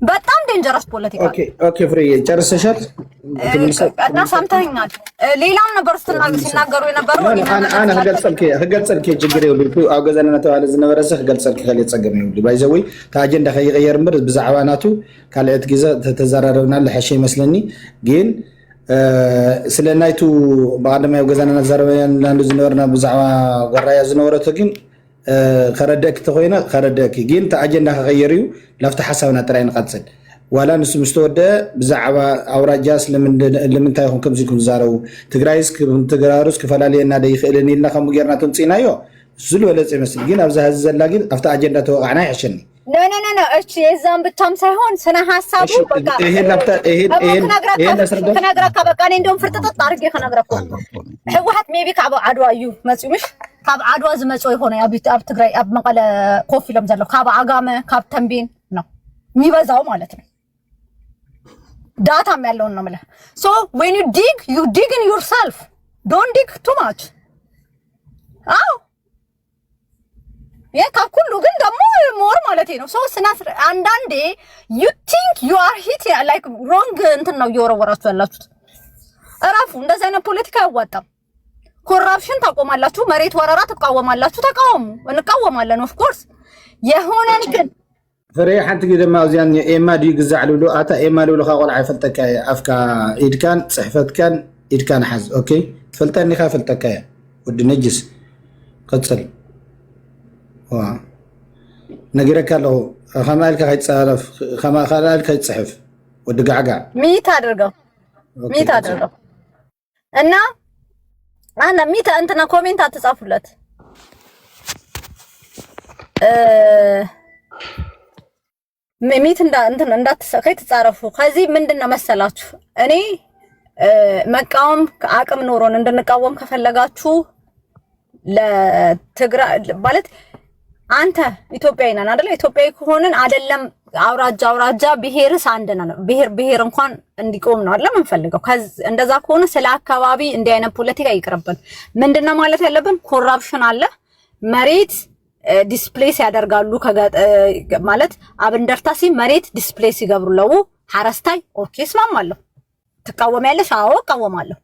በጣም ዴንጀረስ ፖለቲካ። ኦኬ ፍሬ ጨርሰሻል? እና ሰምተኸኛል። ሌላም ነበር ሲናገሩ የነበረው አና ህገልጸልክ ችግር ይውሉ ኣብ ገዛና ተባለ ዝነበረሰ ህገልጸልክ ከለ ጸገም ይውሉ ባይዘዊ ታአጀንዳ ከይቀየር ምር ብዛዕባ ናቱ ካልአት ግዜ ተዘራረብና ለሐሽ ይመስለኒ ግን ስለናይቱ ባዕድማይ ገዛና ዘረበያን ላንዱ ዝነበርና ብዛዕባ ወራያ ዝነበረተ ግን خردك تخوينا خردك جين تأجند خيريو لفت حسابنا ترى نقصد ولا نس مستودة بزعبة أوراجاس لمن تايهم كم زيكون زارو تجرايس تجراروس كفلالي النادي يخلني لنا خم جرنا تنسينا يو زلوا ولا زي مثل جين أبزه الزلاجين أفت أجند توقعنا عشاني لا إيش يزام بتم سهون سنة حسابه بقى إيه لفت إيه نسرد خنا أقرأ كبقى عندهم فرتة الطارق خنا أقرأكم واحد ميبي كعب عدوى أيوه ما مش كاب عدوى زمزوي هنا أبي تقرأي أب مقالة كوفي لم زلوا كاب عقامة كاب تنبين no ميبزاو مالتنا data مالون نمله so when you dig in yourself don't dig too much كاب كله جن دمو مور مالتينو so سنافر عندي you think you are hitting like wrong انتنا يورا ورات فلاتوت أعرفوا ده زين البوليتيكا واتم ኮራፕሽን ታቆማላችሁ መሬት ወረራ ተቃወማላችሁ ተቃወሙ እንቃወማለን ኦፍ ኮርስ የሆነን ግን ፍሬ ሓንቲ ግደማ እዚያን ኤማ ዲ ግዛዕልሉ አታ ኤማ ልብሉ ካቆል አይፈልጠካ አፍካ ኢድካን ጽሕፈትካን ኢድካን ሓዝ ኦኬ ትፈልጠኒ ካፈልጠካ ወዲ ነጅስ ቀጽል ዋ ነገረካ ለው ከማልካ ከይጻረፍ ከማልካ ከይጽሕፍ ወዲ ጋዕጋ ሚት አድርገው እና أنا ميتا أنتنا كومنت هتصافلت ميت أنتنا ندات تعرفوا خزي من دنا مسلاتو أني مقاوم عقم نورون عندنا نقاوم كفلغاتو لا تقرا بالت አንተ ኢትዮጵያዊ ነን አይደል? ኢትዮጵያዊ ከሆነን አይደለም አውራጃ ብሄርስ አንደና ነው። ብሄር እንኳን እንዲቆም ነው አይደል የምንፈልገው። እንደዛ ከሆነ ስለ አካባቢ እንዲህ አይነት ፖለቲካ ይቅርብን። ምንድነው ማለት ያለብን? ኮራፕሽን አለ። መሬት ዲስፕሌስ ያደርጋሉ ማለት አብንደርታሲ መሬት ዲስፕሌስ ይገብሩለው ሐረስታይ ኦኬስ ማማለሁ ትቃወሚያለሽ? አዎ እቃወማለሁ።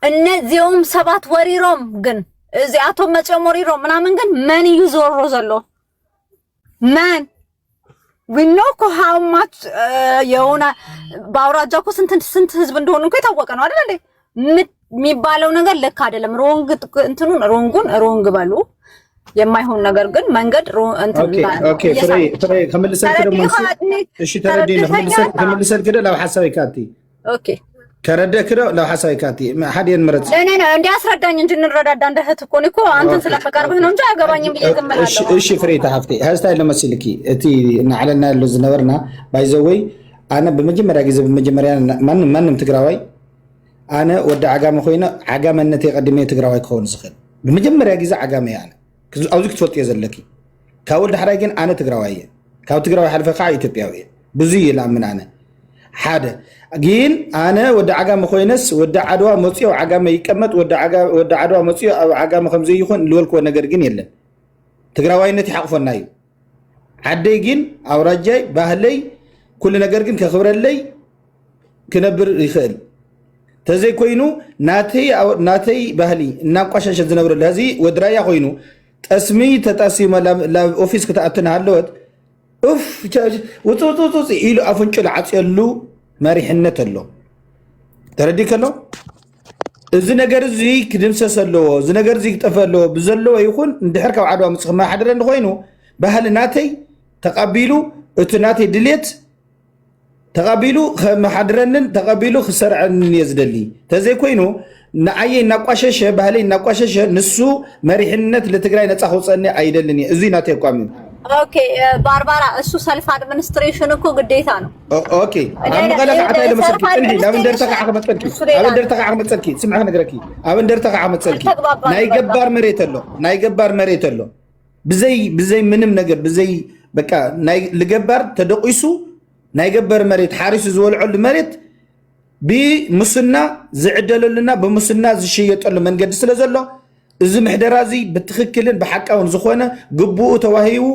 እነዚህም ሰባት ወሪሮም ግን እዚ አቶም መጨሞሪሮ ምናምን ግን ማን ይዞሮ ዘሎ ማን we know how much የሆነ ባውራጃ እኮ ስንት ህዝብ እንደሆነ እኮ የታወቀ ነው አይደል እንዴ? የሚባለው ነገር ልክ አይደለም። ሮንጉን ሮንግ በሉ የማይሆን ነገር ግን መንገድ ኦኬ ፍሬ ከመልሰልክ ደግሞ እሺ ተረዲና ከመልሰልክ ከደ ላው ሐሳብ ይካቲ ኦኬ ከረደክ ላው ሐሳብ ይካቲ ሐዲን ምረጽ ለኔ እንዴ አስረዳኝ እንጂ እንረዳዳ እንደህት እኮ ነው አንተን ስለፈቀርብህ ነው እንጂ አገባኝም ብዬ ገመላለሁ። እሺ ፍሬ ታፍቴ ሀስታይ ለመስልኪ እቲ እናዓለና ያለው ዝነበርና ባይዘወይ አነ በመጀመሪያ ጊዜ ማንም ትግራዋይ አነ ወደ ዓጋመ ኮይነ ዓጋመነቴ ቀድሜ ትግራዋይ ክሆን ዝኽል በመጀመሪያ ጊዜ ዓጋመ ያነ አውዚ ክትፈልጥ የዘለኪ ካብ ወልደ ሓራይ ግን አነ ትግራዋይ ካብ ትግራዋይ ሓልፈ ከዓ ኢትዮጵያዊ ብዙ ይላምን አነ ሓደ ግን አነ ወደ ዓጋመ ኮይነስ ወደ ዓድዋ መጽዮ ዓጋመ ይቀመጥ ወደ ዓድዋ መጽዮ ዓጋመ ከምዘ ይኹን ልወልክዎ ነገር ግን የለን። ትግራዋይነት ይሓቅፈና እዩ ዓደይ ግን አውራጃይ ባህለይ ኩሉ ነገር ግን ከኽብረለይ ክነብር ይኽእል ተዘይ ኮይኑ ናተይ ባህሊ እናቋሻሸ ዝነብረለ እዚ ወድራያ ኮይኑ ጠስሚ ተጣሲመ ላብ ኦፊስ ክትኣትን ሃለወት ውፅ ኢሉ ኣፍንጩ ለዓፅየሉ መሪሕነት ኣሎ ተረዲከ ኣሎ። እዚ ነገር እዚ ክድምሰስ ኣለዎ፣ እዚ ነገር እዚ ክጠፍእ ኣለዎ ብዘለዎ ይኹን እንድሕር ካብ ዓድዋ ምፅእ ክመሓደረኒ ኮይኑ ባህሊ ናተይ ተቐቢሉ እቲ ናተይ ድሌት ተቐቢሉ ከመሓድረንን ተቐቢሉ ክሰርዐንን እየ ዝደሊ ተዘይ ኮይኑ ንዓየይ እናቋሸሸ ባህለይ እናቋሸሸ ንሱ መሪሕነት ለትግራይ ነፃ ክውፀኒ ኣይደልን እየ። እዙይ ናተይ ኣቋሚ ኦኬ ባርባራ እሱ ሰልፍ አድሚኒስትሬሽን እኮ ግዴታ ነው። ኦኬ አምቀላ ከዓታይ ለመስልኪ ጥንሒ ናብ እንደርተካ ዓመፀልኪ ኣብ እንደርተካ ዓመፀልኪ ስምዐ ነገረኪ ኣብ እንደርተካ ዓመፀልኪ ናይ ገባር መሬት ኣሎ ብዘይ ምንም ነገር ብዘይ በቃ ናይ ልገባር ተደቂሱ ናይ ገበር መሬት ሓሪሱ ዝበልዐሉ መሬት ብሙስና ዝዕደለሉና ብሙስና ዝሽየጠሉ መንገዲ ስለ ዘሎ እዚ ምሕደራ እዚ ብትክክልን ብሓቃውን ዝኾነ ግቡኡ ተዋሂቡ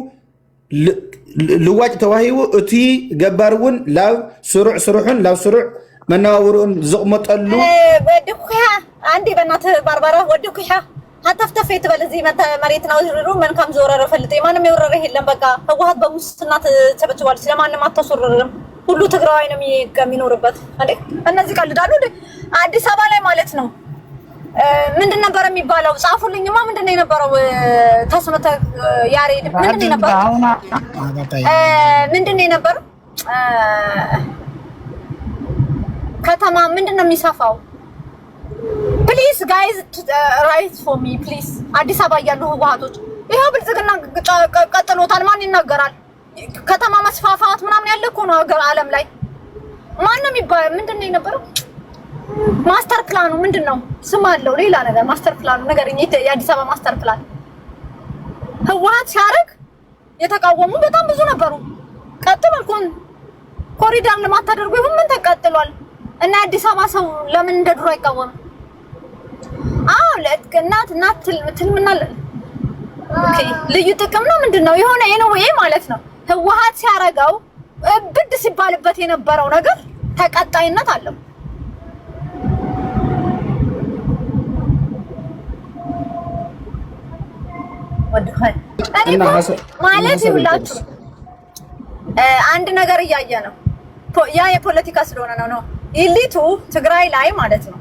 ልዋጭ ተዋሂቡ እቲ ገባርውን ላብ ስሩዕን ላብ ስሩዕ መነባብሩን ዝቕመጠሉ ወድኩያ አንዲ በእናት ባርባራ ወድኩያ አተፍተፍ የተበለ እዚህ መሬትና ወዝሩ መንካም ዘወረረ ፈልጤ ማንም የወረረ የለም። በቃ ህወሓት በሙስና ተጨብጭቧል። ስለማንም አታስወረረም። ሁሉ ትግራዋይ ነው የሚኖርበት። እንዴ እነዚህ ቀልዳሉ እንዴ? አዲስ አበባ ላይ ማለት ነው። ምንድን ነበር የሚባለው? ጻፉልኝማ። ምንድን ነው የነበረው? ተስመተ ያሬድ ምንድን ነው የነበረው? ምንድን ነው የነበረው? ከተማ ምንድን ነው የሚሰፋው? ፕሊዝ ጋይዝ ራይት ፎር ሚ ፕሊዝ። አዲስ አበባ ያሉ ህወሓቶች ይሄው ብልጽግና ቀጥሎታል። ማን ይናገራል? ከተማ መስፋፋት ምናምን ያለ እኮ ነው ሀገር ዓለም ላይ ማንም ይባል። ምንድን ነው የነበረው? ማስተር ፕላኑ ምንድን ነው? ስም አለው ሌላ ነገር። ማስተር ፕላኑ ነገር የአዲስ አበባ ማስተር ፕላን ህወሓት ሲያደርግ የተቃወሙ በጣም ብዙ ነበሩ። ቀጥሏል። ኮሪደር ልማት ተደርጎ ይሁን ምን ተቀጥሏል። እና አዲስ አበባ ሰው ለምን እንደ ድሮ አይቃወምም? አዎ እናት ትልምና ኦኬ ልዩ ጥቅም ነው ምንድን ነው የሆነ ኤኒዌይ ማለት ነው። ህወሓት ሲያረጋው ብድ ሲባልበት የነበረው ነገር ተቀጣይነት አለው። ወድኸኝ እኔ ማለት ይውላችሁ አንድ ነገር እያየ ነው። ያ የፖለቲካ ስለሆነ ነው። ኢሊቱ ትግራይ ላይ ማለት ነው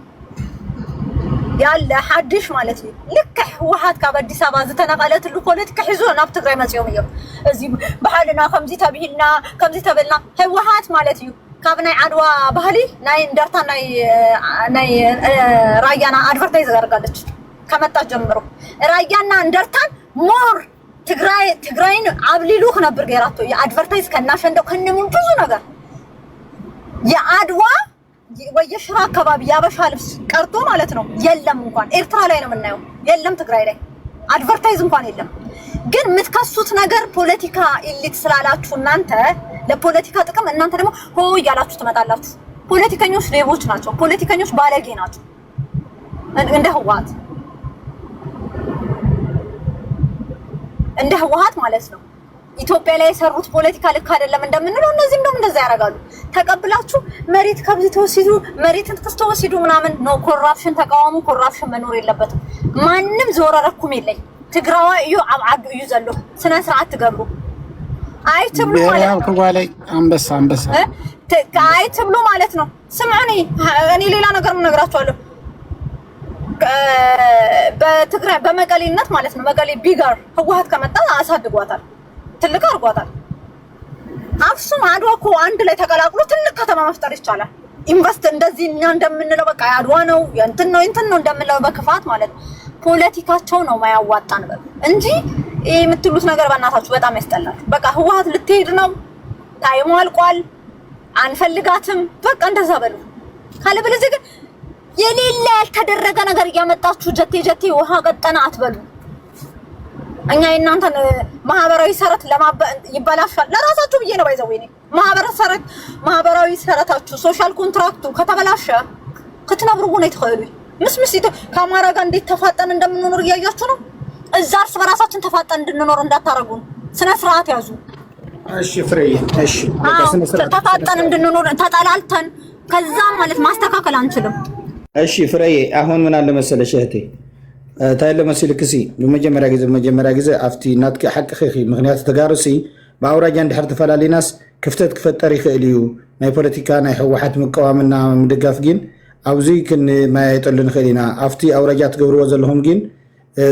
ያለ ሐድሽ ማለት ነው። ልክ ህወሓት ካብ አዲስ አበባ ዝተነቀለትሉ ፖለቲካ ሒዙ ናብ ትግራይ መጽዮም እዮም። እዚ ባህልና ከምዚ ተብሂልና ከምዚ ተበልና ህወሓት ማለት እዩ ካብ ናይ ዓድዋ ባህሊ ናይ እንደርታ ናይ ራያና አድቨርታይዝ አድርጋለች ከመጣ ጀምሮ ራያና እንደርታን ሞር ትግራይን አብሊሉ ነበር ገራቶ የአድቨርታይዝ ከናሸንደው ከነምን ብዙ ነገር የአድዋ ወየሽራ አካባቢ ያበሻ ልብስ ቀርቶ ማለት ነው የለም። እንኳን ኤርትራ ላይ ነው የምናየው፣ የለም ትግራይ ላይ አድቨርታይዝ እንኳን የለም። ግን የምትከሱት ነገር ፖለቲካ ኢሊት ስላላችሁ እናንተ ለፖለቲካ ጥቅም እናንተ ደግሞ ሆ እያላችሁ ትመጣላችሁ። ፖለቲከኞች ሌቦች ናቸው። ፖለቲከኞች ባለጌ ናቸው። እንደ ህወሓት ማለት ነው። ኢትዮጵያ ላይ የሰሩት ፖለቲካ ልክ አይደለም እንደምንለው እነዚህም ደግሞ እንደዛ ያደርጋሉ። ተቀብላችሁ መሬት ከዚህ ተወሲዱ መሬትን ተወሲዱ ምናምን ነው። ኮራፕሽን ተቃዋሙ። ኮራፕሽን መኖር የለበትም። ማንም ዘወረረኩም የለኝ ትግራዋይ እዩ አብዓግ እዩ ዘሎ ስነ ስርዓት ትገብሩ አይትብሉ ማለት አይትብሉ ማለት ነው። ስምዑኒ እኔ ሌላ ነገር ምን ነግራችኋለሁ። በትግራይ በመቀሌነት ማለት ነው። መቀሌ ቢጋር ህወሓት ከመጣ አሳድጓታል፣ ትልቅ አድርጓታል። አክሱም አድዋ እኮ አንድ ላይ ተቀላቅሎ ትልቅ ከተማ መፍጠር ይቻላል። ኢንቨስት እንደዚህ እኛ እንደምንለው በቃ አድዋ ነው እንትን ነው እንደምንለው በክፋት ማለት ነው። ፖለቲካቸው ነው ማያዋጣን እንጂ ይሄ የምትሉት ነገር በእናታችሁ በጣም ያስጠላል። በቃ ህወሓት ልትሄድ ነው፣ ታይሙ አልቋል፣ አንፈልጋትም፣ በቃ እንደዛ በሉ። ካለበለዚያ ግን የሌለ ያልተደረገ ነገር እያመጣችሁ ጀቴ ውሃ ቀጠና አትበሉ። እኛ የእናንተን ማህበራዊ ሰረት ይበላሻል ለራሳችሁ ብዬ ነው ባይዘው እኔ ማህበራዊ ሰረታችሁ ሶሻል ኮንትራክቱ ከተበላሸ ክትነብሩ ነው ይተኸሉ ምስምስ ከአማራ ጋር እንዴት ተፋጠን እንደምንኖር እያያችሁ ነው። እዛ እርስ በራሳችን ተፋጠን እንድንኖር እንዳታረጉን። ስነ ስርዓት ያዙ። እሺ ፍሬዬ፣ እሺ ተፋጠን እንድንኖር ተጠላልተን ከዛ ማለት ማስተካከል አንችልም። እሺ ፍሬዬ፣ አሁን ምን አለ መሰለሽ እህቴ ታይለ መስልክሲ በመጀመሪያ ጊዜ አፍቲ ናትከ ሐቅ ኺ ምክንያት ተጋርሲ በአውራጃ እንድሕር ተፈላሊናስ ክፍተት ክፈጠር ይኽእል እዩ ናይ ፖለቲካ ናይ ህወሓት ምቀዋምና ምድጋፍ ግን አብዚ ክን ማይጥልን ኸሊና አፍቲ አውራጃ ትገብርዎ ዘለኹም ግን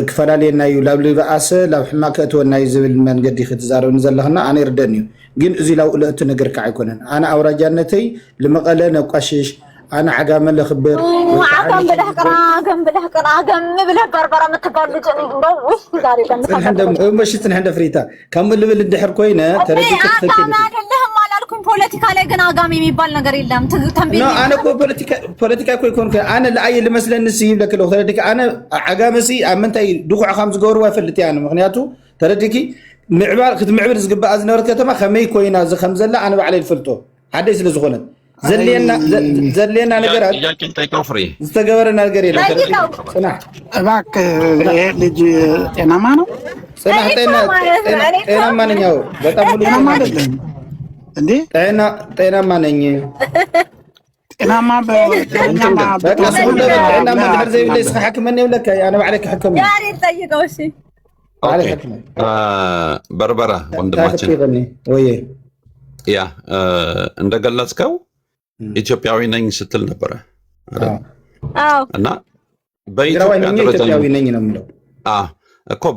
ክፈላለየና እዩ ላብ ልባኣሰ ላብ ሕማቅ ከእትወና እዩ ዝብል መንገዲ ክትዛረብኒ ዘለኽና ኣነ ይርደን እዩ። ግን እዚ ላው ለእቲ ነገር ከዓ ኣይኮነን። ኣነ አውራጃነተይ ልመቐለ ነቋሽሽ أنا عجام اللي خبر عجام بله قرا عجام بله بربرة متقال جني وش داري كان مش تنحن فريتا كم اللي بالدحر كوينة ترى عجام لهم ما لكم بوليتيكا لكن عجامي ميبال نجاري لهم تنبيه لا أنا كو بوليتيكا كوي كون أنا اللي أي اللي مثلا نسيب لك لو تردك أنا عجام سي أمنتي دخوع خمس جور وافلتي أنا مغنياته تردكي معبر كنت معبر زقبة أزنور كتما خمي كوينة ز خمسة لا أنا بعلي الفلتو حدث لزغلن زلينا نقرأ يمكن تكفري استجبرنا القرية باك لجي أنا ما ጽናህ ጤናማ ነኝ። ያው በጣም ሙሉ ጤናማ አይደለም እንዴ? ጤናማ ነኝ። ጤናማ በጤናማ በቃ ሁሉ ጤናማ ድህር ዘይ ለይ ስሐክመኒ ወለካ ያነ ባዕለክ ሕክም ያሬ ጠይቀው። እሺ በርበራ ወንድማችን ወይ ያ እንደገለጽከው ኢትዮጵያዊ ነኝ ስትል ነበረ እና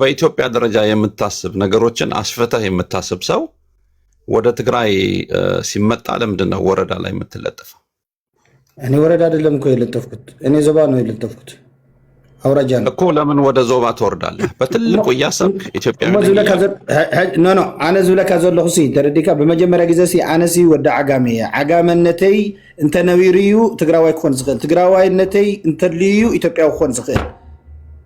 በኢትዮጵያ ደረጃ የምታስብ ነገሮችን አስፈተህ የምታስብ ሰው ወደ ትግራይ ሲመጣ ለምንድን ነው ወረዳ ላይ የምትለጠፈው? እኔ ወረዳ አይደለም እኮ የለጠፍኩት፣ እኔ ዞባ ነው የለጠፍኩት። አውራጃ ነው እኮ። ለምን ወደ ዞባ ትወርዳለህ? በትልቁ እያሰብክ ኢትዮጵያዊ ኖ አነ ዝብለካ ዘለኹ ሲ ተረዲካ በመጀመሪያ ግዜ ሲ አነ ሲ ወደ ዓጋመ ዓጋመነተይ እንተ ነቢርዩ ትግራዋይ ክኾን ዝኽእል ትግራዋይነተይ እንተልዩ ኢትዮጵያዊ ክኾን ዝኽእል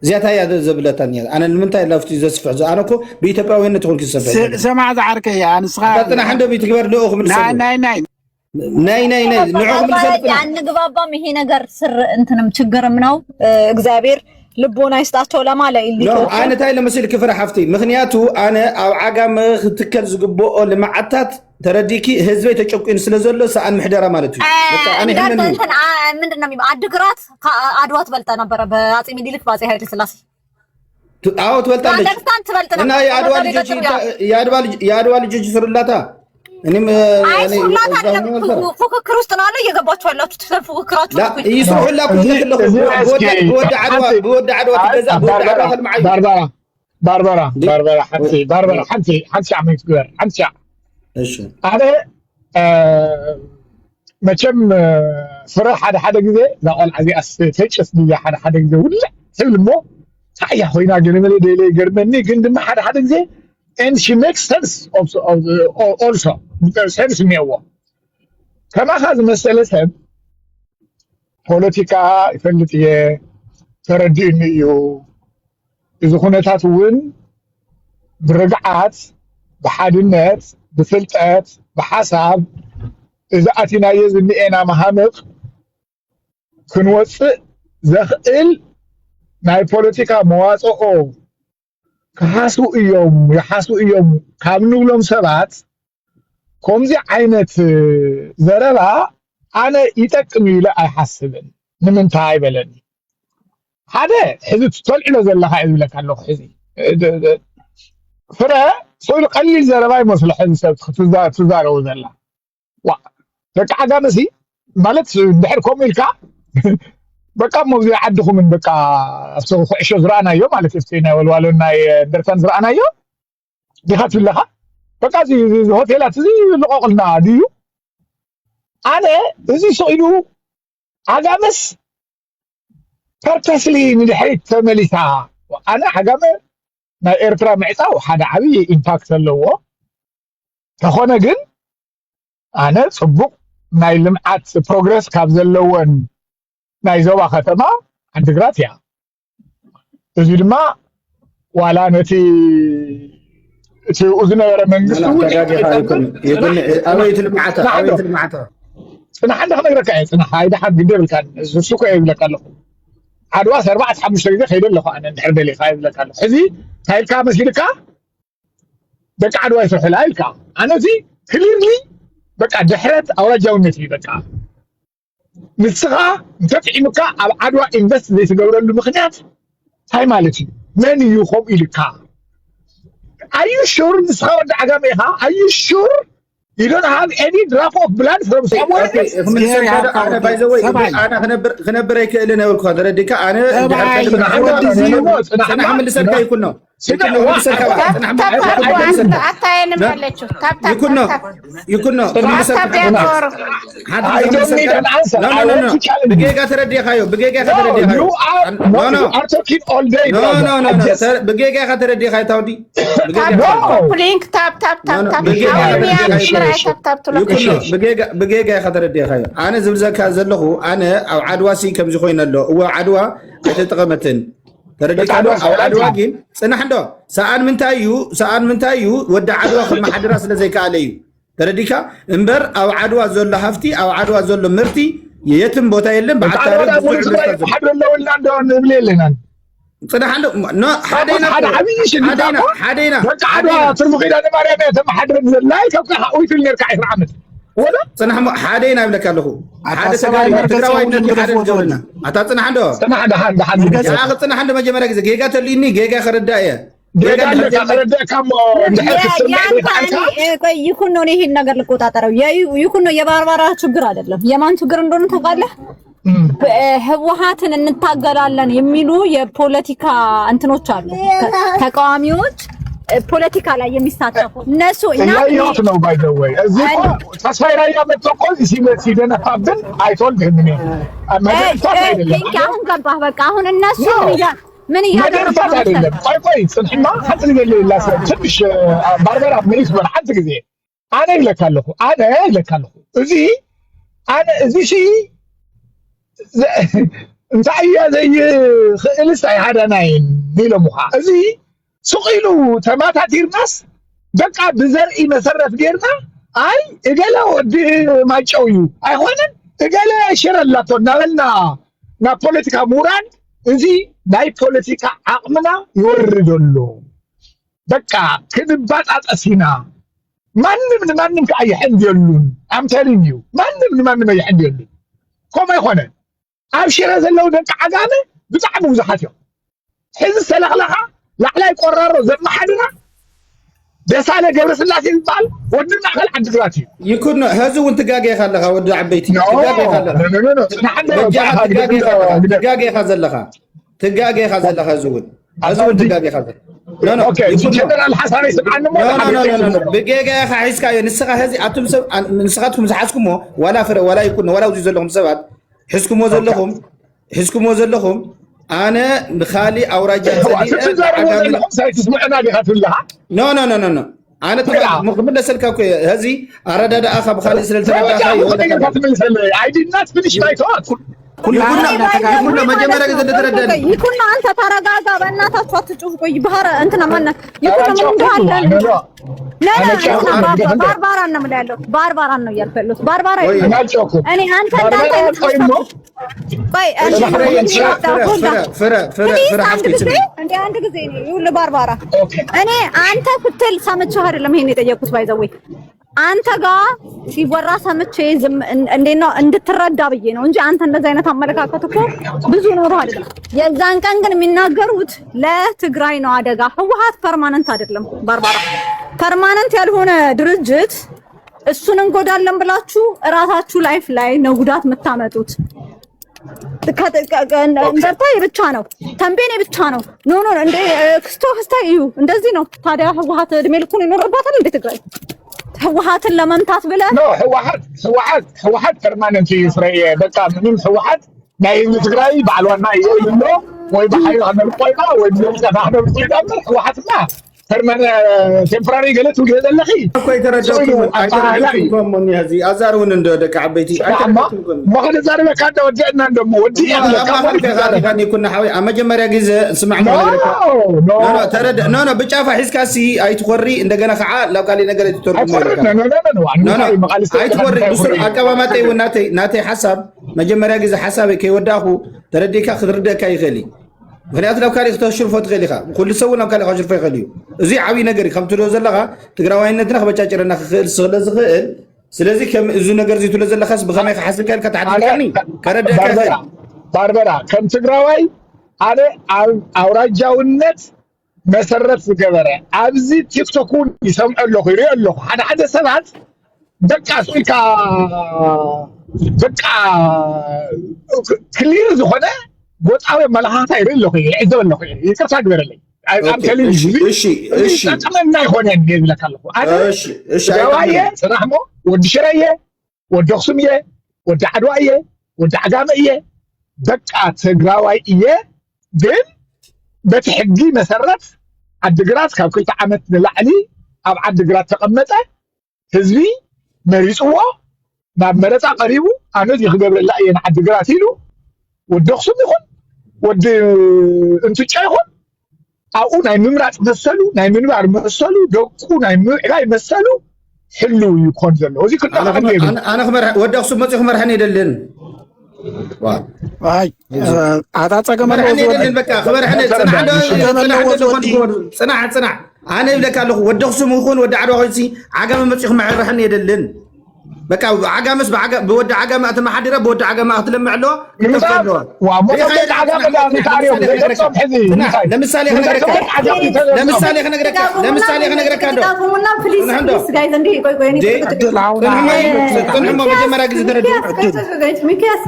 እዚያታ ያ ዘብለታኒ ኣነ ንምንታይ ላፍቲ ዘስፍሕ ኣነ እኮ ብኢትዮጵያዊነት ኮንክ ዝሰፍሕ ሰማዕ ዝዓርከ ያ ንስኻ ጥና ሓንደ ቤትግበር ልኦ ክምልሰ ናይ ንዕኹም አንግባባም። ይሄ ነገር ስር እንትንም ችግርም ነው። እግዚአብሔር ልቦና ይስጣቸው ለማለ ኢሊቶ አይነታይ ለመስል ክፍረ ሓፍቲ ምክንያቱ አነ ኣብ ዓጋመ ክትከል ዝግብኦ ልማዓታት ተረዲኪ ህዝበይ ተጨቁን ስለዘሎ ሰአን ምሕደራ ማለት እዩ። በቃ አነ ምንድነው አድግራት አድዋ ትበልጣ ነበረ በአጼ ሚኒሊክ በአጼ ኃይለ ሥላሴ አዎ ትበልጣለች እና የአድዋ ልጆች ስሩላታ እኔም ፉክክር ውስጥ ነው አለ እየገባችሁ ያላችሁት። ፉክክራችሁ ይስሩላ ኩልክለኹ በወደ ዓድዋ ትገዛ በወደ ዓድዋ ከልማዓዩ ባርበራ ሓንቲ ዓመት ግበር ሓንቲ እሺ ኣነ መቸም ፍረ ሓደ ጊዜ ዛቆልዓ እዚኣ ተጨስ ድያ ሓደ ጊዜ ውልዕ ትብል እሞ ታያ ኮይና ገለመለ ደለ ገርመኒ ግን ድማ ሓደ ጊዜ and she makes sense also sense እኒአዎ ከማኻ ዝመሰለ ሰብ ፖለቲካ ይፈልጥ እየ ተረዲእኒ እዩ እዚ ኩነታት እውን ብርግዓት ብሓድነት ብፍልጠት ብሓሳብ እዚ ኣቲናየ ዝኒኤና መሃምቕ ክንወፅእ ዘኽእል ናይ ፖለቲካ መዋፅኦ ከሓሱ እዮም ካብ ንብሎም ሰባት ከምዚ ዓይነት ዘረባ ኣነ ይጠቅም ኢለ ኣይሓስብን። ንምንታይ ኣይበለኒ ሓደ ሕዚ ትተልዕሎ ዘለካ እዩ ዝብለካ ኣለኹ ሕዚ ፍረ ሰኢሉ ቀሊል ዘረባ ይመስሎ ሕዚ ሰብ ትዛረቡ ዘላ ደቂ ዓጋመሲ ማለት እንድሕር ከምኡ ኢልካ በቃ ሞዚ ዓድኹምን በቃ ኣብቲ ኩዕሾ ዝረኣናዮ ማለት እስቲ ናይ ወልዋሎ ናይ እንደርታን ዝረኣናዮ ዲኻ ትብለካ በቃ እዚ ሆቴላት እዚ ልቆቕልና ድዩ ኣነ እዚ ሰኢሉ ዓጋመስ ፐርፐስሊ ንድሕሪት ተመሊሳ ኣነ ዓጋመ ናይ ኤርትራ ምዕፃው ሓደ ዓብዪ ኢምፓክት ኣለዎ ተኾነ ግን ኣነ ፅቡቕ ናይ ልምዓት ፕሮግረስ ካብ ዘለወን ናይ ዞባ ከተማ ዓዲግራት እያ። እዚ ድማ ዋላ ነቲ እቲ ዝነበረ መንግስቲ ኣበይቲ ልምዓታ ፅናሕ እንደ ክነግረካ እየ ፅናሕ ኣይድሓን ግደ ይብልካን እሱ ኮ ይብለካ ኣለኹ ዓድዋ 4-5 ግዜ ከይደ ኣለኹ ኣነ እንድሕር ደሊኻ ይብለካ ኣለኹ ሕዚ እንታይ ኢልካ መሲልካ ደቂ ዓድዋ ይስርሑላ ኢልካ ኣነ እዚ ክሊርሊ በቃ ድሕረት ኣውራጃውነት እዩ በቃ ንስኻ እንተጥዒምካ ኣብ ዓድዋ ኢንቨስት ዘይትገብረሉ ምክንያት እንታይ ማለት እዩ መን እዩ ከምኡ ኢልካ Are you sure ንስኻ ወዲ ዓጋመ ኢኻ Are you sure you don't have any drop of blood from somewhere أنا by the way أنا خنبر يكلنا يقول كذا رديك أنا أنا عمل سرقة يكونه يكونه بقيقة تردي خايو بقيقة تردي خايو no I'm talking all day no بقيقة تردي خايو تودي لينك تاب بقيقة تردي خايو أنا زبزك زلخو أنا أو عدواسي كم زخوين له هو عدوى تتقمتن تردي عدوى أو عدوى جين سنحدو سأل من تايو ودع عدوى خد محدرة زي كاليو ترديكا امبر أو عدوى زول هفتي أو عدوى زول مرتي يتم بوتا يلم بعد تعرف حد لو اللي عندهم بليلنا صنع عنده حدينا حدينا حدينا ترمو غير انا مريم تم حدر لا كوكا ويت النركع عمد ولا صنع حدينا يملك له حدا سغاي تግራዋይ حدا جورنا اتا صنع عنده يا اخي صنع عنده مجمره غزه جيجا تليني جيجا خردايه جيجا خردايه كم يكون ነው ይሄን ነገር ልቆጣጣረው ይኩን ነው የባርባራ ችግር አይደለም የማን ችግር እንደሆነ ታውቃለህ ህወሓትን እንታገላለን የሚሉ የፖለቲካ እንትኖች አሉ ተቃዋሚዎች ፖለቲካ ላይ የሚሳተፉ እነሱ እና ያዩት ነው ባይ ዘ ወይ እዚህ ተስፋዬ ላይ ያመጣው ሲደነፋብን አይቶል ግን አሁን ገባህ በቃ አሁን እነሱ ምን ያደርፋት አይደለም ቆይ ስንማ ሀጥል የሌላስ ትንሽ ባርበራ ምን ይስበር አንተ ጊዜ አነ ይለካለሁ እዚህ ሺ እንታያ ዘይ خلص አይ ሃዳናይን ቢለሙሃ እዚ ሱቂሉ ተማታቲርናስ በቃ በዘርዒ መሰረት ገርና አይ እገላ ወድ ማጨውዩ አይሆንም እገላ ሽረላቶ ናበልና ና ፖለቲካ ሙራን እዚ ናይ ፖለቲካ አቅምና ይወርደሉ በቃ ክንባጣጣሲና ማንም ከአይሕን የሉን I'm telling you ማንም አይሕን የሉን ኮማ ይሆነ አብሽረ ዘለው ደቂ ዓጋመ ብጣዕሚ ብዙሓት እዮም ሕዚ ሰለኽለኻ ላዕላይ ቆራሮ ዘመሓድራ ደሳለ ገብረስላሴ ይባል ወድና ኸል ዓዲግራት እዩ ይኩን ህዚ እውን ትጋገይኻ ኣለኻ ወዲ ዓበይቲ ትጋገይኻ ዘለኻ ህዚ እውን ትጋገይኻ ዘለኻ ኦኬ ጀነራል ሓሳን ይስምዓኒ ሞ ብጌጋኻ ሒዝካዮ ንስኻ ህዚ ኣቱም ሰብ ንስኻትኩም ዝሓዝኩሞ ዋላ ፍረ ዋላ ይኩን ዋላ ውዚ ዘለኹም ሰባት حزكم وزلهم أنا بخالي أوراج تسمعنا بها كلها نو أنا تبع مقبل سلكا هذه أراد هذا أخا بخالي سلسلة عادي الناس بديش ما يتوقف كلنا ما جمرك إذا تردد يكون أنت تراجع بأننا تفوت تشوف كوي بحر أنتنا منا يكون من لا باربارا نملالو باربارا نو يالفلوس باربارا أنا أنت فرا أنت كزيني يقول باربارا أنا أنت فتل سامت شهر لما هني تجيكوس بايزوي አንተ ጋር ሲወራ ሰምቼ እንዴት ነው እንድትረዳ ብዬ ነው እንጂ አንተ እንደዛ አይነት አመለካከት እኮ ብዙ ኖሮ አይደለም። የዛን ቀን ግን የሚናገሩት ለትግራይ ነው አደጋ። ህወሓት ፐርማነንት አይደለም። ባርባራ ፐርማነንት ያልሆነ ድርጅት እሱን እንጎዳለን ብላችሁ እራሳችሁ ላይፍ ላይ ነው ጉዳት የምታመጡት። እንደርታይ ብቻ ነው ተንቤኔ ብቻ ነው ኖ እንደ ክስቶስታይ እዩ እንደዚህ ነው። ታዲያ ህወሓት እድሜ ልኩን ይኖርባታል እንዴ ትግራይ? ህወሓትን ለመምታት ብለህ ነው ህወሓት ፐርማነንት ይስራይ በቃ ምንም ህወሓት ናይ ትግራይ ባዕልዋና ይሉ ወይ በኃይል አነርቆይና ወይ ምንሰና አነርቆይና ህወሓትና ፐርማነንት ቴምፖራሪ ገለት ወገለለኺ እኮ አይተረዳኩም ምን ያዚ አዛሩን እንደ ደቂ ዓበይቲ አይተረዳኩም ማኸደ ዛሬ ካንተ ወደና እንደሞ ወዲ ያለ ካን ይኩን ሓዊ መጀመሪያ ግዜ ስማዕና ነገር ተረዳ ኖ ብጫፋ ሒዝካሲ አይትቆሪ እንደገና ከዓ ላውቃሊ ነገር ይተርጉም አይትቆሪ ብሱር አቀባማጠይ ናተይ ሓሳብ መጀመሪያ ግዜ ሓሳብ ከይወዳኹ ተረዲካ ክትርዳካ ይኸሊ ምክንያቱ ናብ ካሊእ ክተሽርፎ ትኽእል ኢኻ ኩሉ ሰብ ናብ ካሊእ ክሽርፎ ይኽእል እዩ እዚ ዓብዪ ነገር ከም ትብሎ ዘለኻ ትግራዋይነትና ክበጫጭረና ክኽእል ስለ ዝኽእል ስለዚ ከም እዚ ነገር እዚ ትብሎ ዘለኻስ ብኸመይ ክሓስብ ከልካ ተሓዲልካኒ ከረድአካ ይኽእል ባርበራ ከም ትግራዋይ ኣነ ኣውራጃውነት መሰረት ዝገበረ ኣብዚ ቲክቶኩን ይሰምዑ ኣለኹ ይሪኦ ኣለኹ ሓደ ሰባት በቃ ስኢልካ በቃ ክሊር ዝኾነ ወጣው መላሃታ ይረለኹ ይዕዘብ ኣለኹ ይቅርታ ግበረለይ አም ተልኝ እሺ ተጠመና ይሆነ እንደዝለካለሁ እሺ ያዋየ ሰራህሞ ወዲ ሽራየ ወዲ አክሱምየ ወዲ ዓድዋየ ወዲ ዓጋመየ በቃ ትግራዋይ እየ ግን በትሕጊ መሰረት ዓዲግራት ካብ 2 ዓመት ንላዕሊ ኣብ ዓዲግራት ተቐመጠ ህዝቢ መሪፅዎ ናብ መረፃ ቀሪቡ ኣነዚ ክገብረላ እየ ንዓዲግራት ኢሉ ወዲ አክሱም ይኹን ወዲ እንትጫ ይኹን ኣብኡ ናይ ምምራፅ መሰሉ ናይ ምንባር መሰሉ ደቁ ናይ ምዕባይ መሰሉ ሕልው ይኮን ዘሎ እዚ ክልተ ኣነ ክመርሕ ወዲ አክሱም መፅኡ ክመርሐኒ ይደልን واي هذا تقمر بقى خبر احنا صنع انا يبلك له ودخسم يكون ود عدو خويسي عقام مصيخ مع رحن يدلن بقى عقامس بود عقام اتمحدره بود عقام اتلمع له ومصدق عقام لا بتعرف لمثال خلينا نقرا كادو بليز جايز عندي ميكاس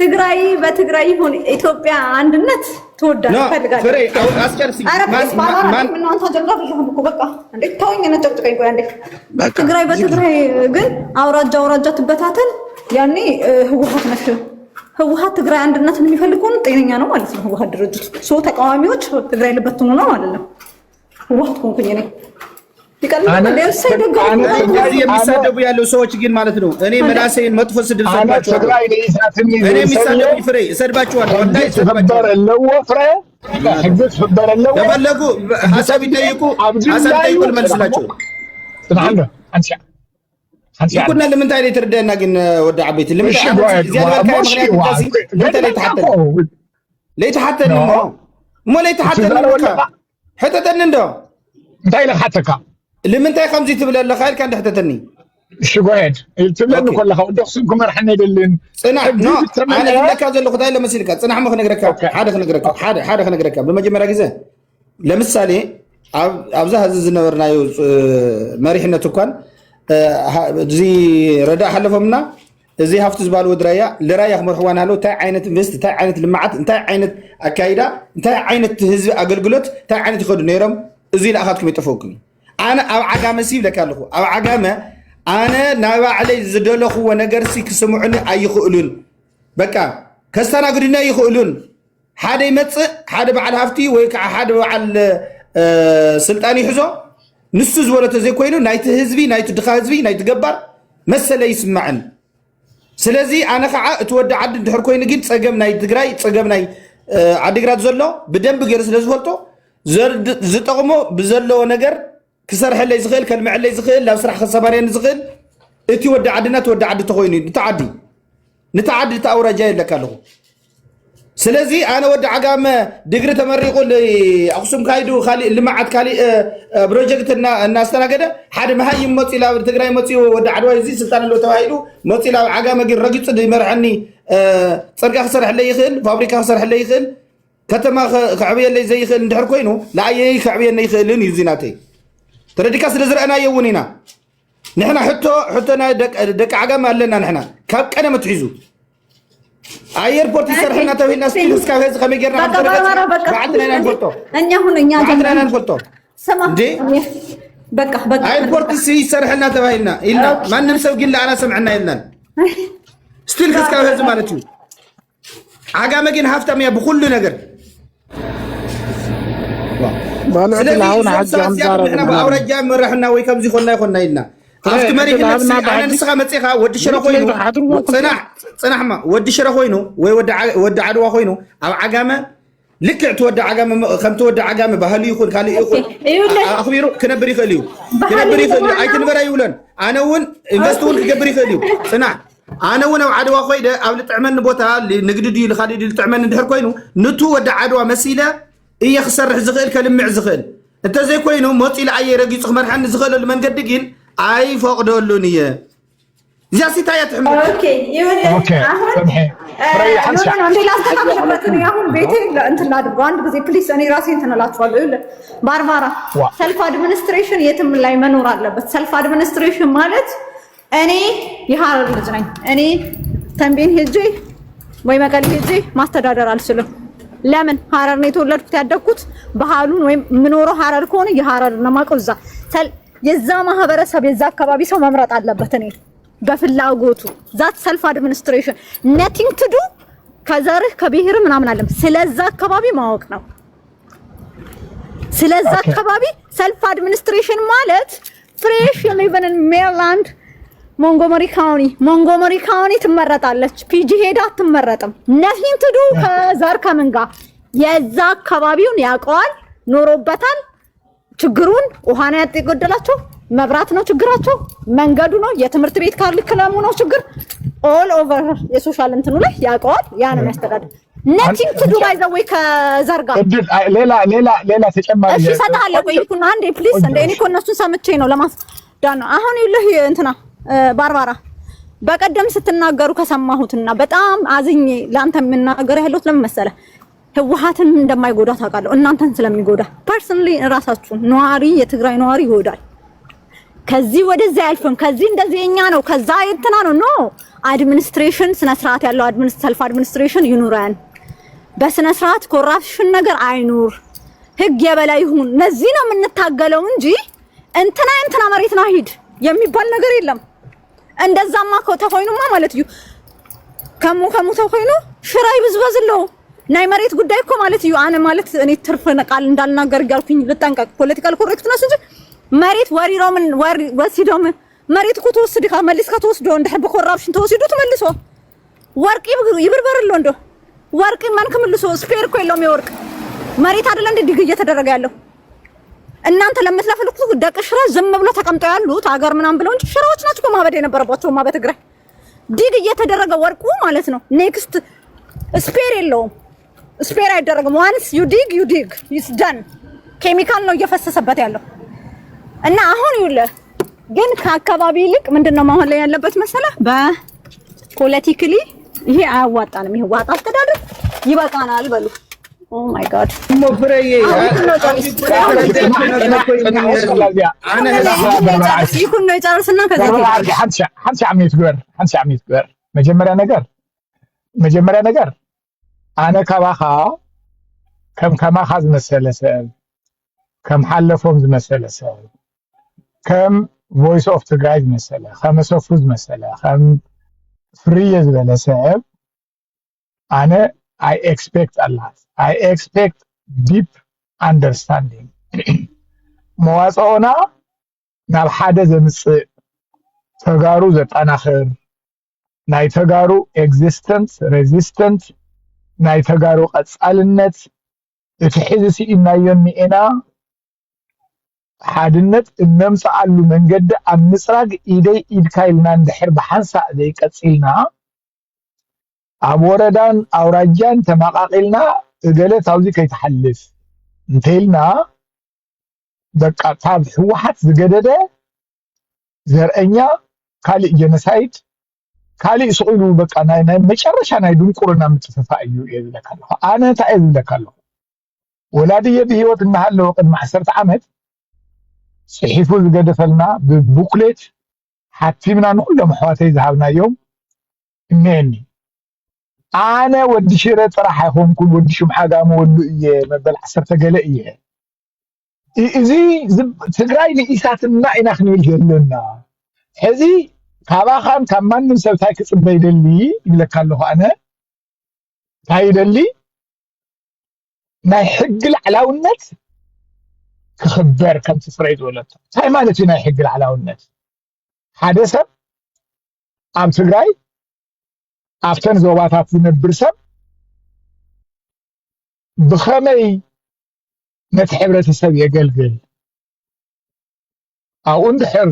تግራይ በትግራይ ይሁን ኢትዮጵያ አንድነት ተወዳጅ ፈልጋለሁ ፍሬ አስጨርሲ ማን ነው ተጀምራ ይሁን እኮ በቃ እንዴ ታውኝ ነው ተጨቅጨቀኝ ቆይ አንዴ ትግራይ በትግራይ ግን አውራጃ ትበታተን ያኔ ህወሓት ትግራይ አንድነትን የሚፈልጉን ጤነኛ ነው ማለት ነው ህወሓት ድርጅት ሶ ተቃዋሚዎች ትግራይ ልበትኑ ነው ማለት ነው ህወሓት ኮንኩኝ ነኝ የሚሳደቡ ያለው ሰዎች ግን ማለት ነው እኔ መላሴን መጥፎ ስድብ ሰድባቸዋለሁ እኔ የሚሳደቡ ፍሬ ሰድባቸዋለሁ ወላሂ ሰድባቸዋለሁ ከፈለጉ ሀሳብ ይጠይቁ መልስላቸው يكون لمن تاي تردنا ግን ወደ አቤት ለምን ليتحتن مو ليتحتن حتى እንደው እንታይ ለሓተካ لمن تاي خمزي تبلا له خير كان تحتتني شو قاعد تبلن كلها ودخسم كمر حنا يدلن صنع انا لك هذا اللي خداي لمسلك صنع ما خنقرك حدا خنقرك بمجمره غزه لمثالي ابزا هز زنبرنايو مريحنته كان زي ردا حلفهمنا زي هفت زبال ودرايا لرايا خمر حوانا له تاع عينت انفست تاع عينت لمعت تاع عينت اكايدا تاع عينت حزب اغلغلوت تاع عينت يخدو نيرم زي لاخذكم يتفوقني انا او عقامه سيب لك الله او عقامه انا نابا علي زدلخو ونغرسي كسمعني ايخولون بقى كستناغدنا يخولون حدا يمص حدا بعد هفتي وي حدا بعد سلطان يحزو نص زولته زي كوينو نايت حزبي نايت دخا حزبي نايت جبار مسله يسمعن سلازي انا خا اتود عد دحر كوين جيت صقم ناي تግራይ صقم ناي عدغرات زلو بدنب غير سلازولتو زطقمو بزلو ነገር كسرح اللي يزغل كلمع اللي يزغل لو سرح خصبارين يزغل اتي ود عدنا تود عد تخويني نتعدي تاورا جاي لك له سلازي انا ود عقام دغري تمريقو اقسم كايدو خالي لمعت خالي بروجكتنا الناس تناغده حد مهي مصيلا تግራይ مصي ود عدوا يزي سلطان لو توهيدو مصيلا عقام غير رجيت يمرحني صرقا خسرح اللي يخل فابريكا خسرح اللي يخل كتما كعبيه اللي زي يخل ندحر كوينو لا اي كعبيه اللي يخلن يزيناتي ترديك سلزرأنا يونينا نحن حتى دك عقام لنا نحن كاب كنا متعزو ايربورت يسرحنا توي الناس كيلوس كاز خمي غيرنا بعدنا نفلطو انيا هنا بعدنا نفلطو سما بقى ايربورت يسرحنا توينا الا ما نمسو قل انا سمعنا يلنا ستيل كاز كاز مالتو عقام جن هفته ميا بكل ነገር بالله لاون حاج امزار احنا باورجا مرحنا وي كم زي خلنا يلنا عرفت مري انا نسخه مصيخه ود شره خوينو صنع ما ود شره خوينو وي ود عدوا خوينو او عقامه لك تود عقامه خم تود عقامه بهلي يكون خالي يكون اخبيرو كنبري خليو اي تنبرا يولن انا ون انفستون كبري خليو صنع انا ون عدوا خويده او لطعمن بوتا لنقددي لخالدي لطعمن ندحر كوينو نتو ود عدوا مسيله ايه خسرح زغيل كلمع زغيل انت زي كوينو موطي لاي رقيق مرحن زغيل المنقد دقين اي فقدولونيه جاسي تايت حمد اوكي اوكي سمحي ريح انسى انت لازم تاخذ يا هم بيتي لا انت لا دبان بزي بليز اني راسي انت نلاطفالو باربارا سلف ادمنستريشن يتم لاي منور አለበት سلف ادمنستريشن ማለት እኔ የሐረር ልጅ ነኝ እኔ ተንቤን ሄጄ ወይ መቀሌ ሄጄ ማስተዳደር አልችልም ለምን ሐረር ነው የተወለድኩት ያደግኩት ባህሉን ወይ ምኖረው ሐረር ከሆነ የሐረር ነው ማቆዛ የዛ ማህበረሰብ የዛ አካባቢ ሰው መምረጥ አለበት እኔ በፍላጎቱ ዛት ሰልፍ አድሚኒስትሬሽን ነቲንግ ቱ ዱ ከዘርህ ከብሔር ምናምን አለም ስለዛ አካባቢ ማወቅ ነው ስለዛ አካባቢ ሰልፍ አድሚኒስትሬሽን ማለት ፍሬሽ ሊቨን ኢን ሜሪላንድ ሞንጎመሪ ካውንቲ ትመረጣለች ፒጂ ሄዳ አትመረጥም ነቲንግ ቱ ዱ ከዘር ከምንጋ የዛ አካባቢውን ያውቀዋል ኖሮበታል ችግሩን ውሃና ያጠቀደላቸው መብራት ነው ችግራቸው መንገዱ ነው የትምህርት ቤት ካልከለሙ ነው ችግር all over የሶሻል እንትኑ ላይ ያውቀዋል ያ ነው የሚያስተዳድር nothing to do by the way ከዘርጋ ሌላ ተጨማሪ እሺ ሰጣለሁ ቆይ ይኩን አንዴ ፕሊዝ እንደ እኔ እኮ እነሱን ሰምቼ ነው ለማስዳን አሁን ይልህ እንትና ባርባራ በቀደም ስትናገሩ ከሰማሁትና በጣም አዝኜ ላንተ የምናገር ያለሁት ለምን መሰለህ ህወሓትን እንደማይጎዳ ታውቃለህ እናንተን ስለሚጎዳ ፐርሰናሊ ራሳችሁ ነዋሪ የትግራይ ነዋሪ ይጎዳል ከዚህ ወደዚህ አልፈም ከዚህ እንደዚህ የኛ ነው ከዛ እንትና ነው ኖ አድሚኒስትሬሽን ስነ ስርዓት ያለው ሰልፍ አድሚኒስትሬሽን ይኑራን በስነ ስርዓት ኮራፕሽን ነገር አይኑር ህግ የበላይ ይሁን ለዚህ ነው የምንታገለው እንጂ እንትና መሬት ነው ሂድ የሚባል ነገር የለም እንደዛማ ተሆይኑማ ማለት እዩ ከሙ ተሆይኑ ሽራይ ብዝበዝለው ናይ መሬት ጉዳይ እኮ ማለት እዩ አነ ማለት እኔ ትርፍ ቃል እንዳልናገር ያልኩኝ ልጠንቀቅ ፖለቲካል ኮሬክትነስ እንጂ መሬት ወሪሮምን ወሲዶም መሬት እኮ ተወስድ ከመልስ ከተወስዶ እንደህብ ኮራፕሽን ተወስዶ ተመልሶ ወርቅ ይብርበርሎ እንዶ ወርቅ ማን ከመልሶ ስፔር እኮ የለውም የወርቅ መሬት አይደለ እንደ ዲግ እየተደረገ ያለው እናንተ ለምትለፈልኩት ደቅ ሽራ ዝም ብሎ ተቀምጠው ያሉት አገር ምናም ብለው እንጂ ሽራዎች ናቸው ማበደ የነበረባቸው በትግራይ ዲግ እየተደረገ ወርቁ ማለት ነው ኔክስት ስፔር የለውም ስፔር አይደረግም ዋንስ ዩ ዲግ ኢትስ ዳን ኬሚካል ነው እየፈሰሰበት ያለው እና አሁን ይኸውልህ ግን ከአካባቢ ይልቅ ምንድነው ማሆን ላይ ያለበት መሰለህ በፖለቲካሊ ይሄ አያዋጣንም ይሄ ዋጣ አስተዳደር ይበቃናል በሉ ኦ ማይ ጋድ ሞፍረዬ ይኩን ነው የጨረስና ከዛ ሐንሲ ዓመት ግበር መጀመሪያ ነገር አነ ካባኻ ከም ከማኻ ዝመሰለሰብ ከም ሓለፎም ዝመሰለሰብ ከም ቮይስ ኦፍ ትግራይ ዝመሰለ ከም ሰፉ ዝመሰለ ከም ፍሪየ ዝበለሰብ አነ I expect a lot. I expect deep understanding. መዋጽኦና ናብ ሓደ ዘምጽእ ተጋሩ ዘጠናኽር ናይ ተጋሩ ኤግዚስተንስ ሬዚስተንት ናይ ተጋሩ ቀጻልነት እቲ ሕዚ ሲኢናዮም ሚኤና ሓድነት እነምጽኣሉ መንገዲ ኣብ ምጽራግ ኢደይ ኢድካ ኢልና እንድሕር ብሓንሳእ ዘይቀጺልና ኣብ ወረዳን ኣውራጃን ተማቃቂልና እገለ ታውዚ ከይተሐልፍ እንተይልና በቃ ካብ ህወሓት ዝገደደ ዘርአኛ ካልእ ጀነሳይድ ካልእ ስቁሉ በቃ ናይ መጨረሻ ናይ ድንቁርና ምትፈፋ እዩ የዝለካለሁ ኣነ እንታይ የዝለካለሁ ወላድየ ብሂወት እናሃለወ ቅድሚ 10 ዓመት ጽሒፉ ዝገደፈልና ብቡክሌት ሓቲምና ንኩሎም ኣሕዋተይ ዝሃብናዮም እኔኒ አነ ወዲ ሽረ ጥራሕ አይሆንኩን ወዲ ሽምዓጋሞ ወሉ እየ መበል 10 ገለ እየ እዚ ትግራይ ንኢሳትና ኢና ክንብል ዘለና ሕዚ ካባኻን ካብ ማንም ሰብ ታይ ክጽበይ ደሊ ይብለካለሁ አነ ታይ ደሊ ናይ ሕግ ልዕላውነት ክኽበር ከም ትፍረይ ዝወለቶ ታይ ማለት እዩ ናይ ሕግ ልዕላውነት ሓደ ሰብ ኣብ ትግራይ አፍተን ዞባታት ዝነብር ሰብ ብኸመይ ነቲ ሕብረተሰብ የገልግል ኣብኡ እንድሕር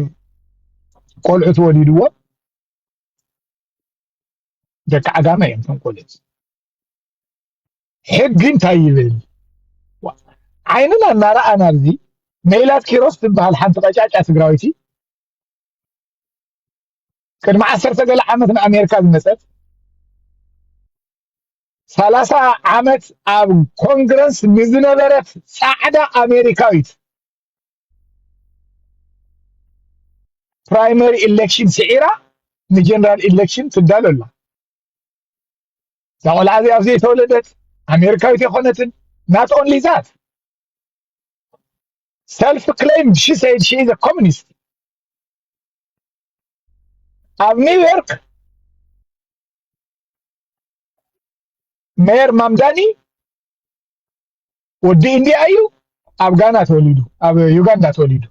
ቆልዑ ተወሊድዎ ደቂ ዓጋመ እዮም እቶም ቆልዑት ሕጊ እንታይ ይብል ዓይንና እናረኣና እዚ ሜላት ኪሮስ ትበሃል ሓንቲ ቀጫጫ ትግራዊቲ ቅድሚ 10 ገለ ዓመት ንኣሜሪካ ዝመፀት 30 ዓመት ኣብ ኮንግረስ ንዝነበረት ጻዕዳ ኣሜሪካዊት ፕራይመሪ ኢሌክሽን ስዒራ ንጀነራል ኢሌክሽን ትዳለላ ዛቆልዓ እዚኣ ኣብ ዘይተወለደት ኣሜሪካዊት የኾነትን not only that self-claimed she said she is a communist ኣብ ኒውዮርክ ሜየር ማምዳኒ ወዲ ኢንዲያ እዩ ኣብ ጋና ተወሊዱ ኣብ ዩጋንዳ ተወሊዱ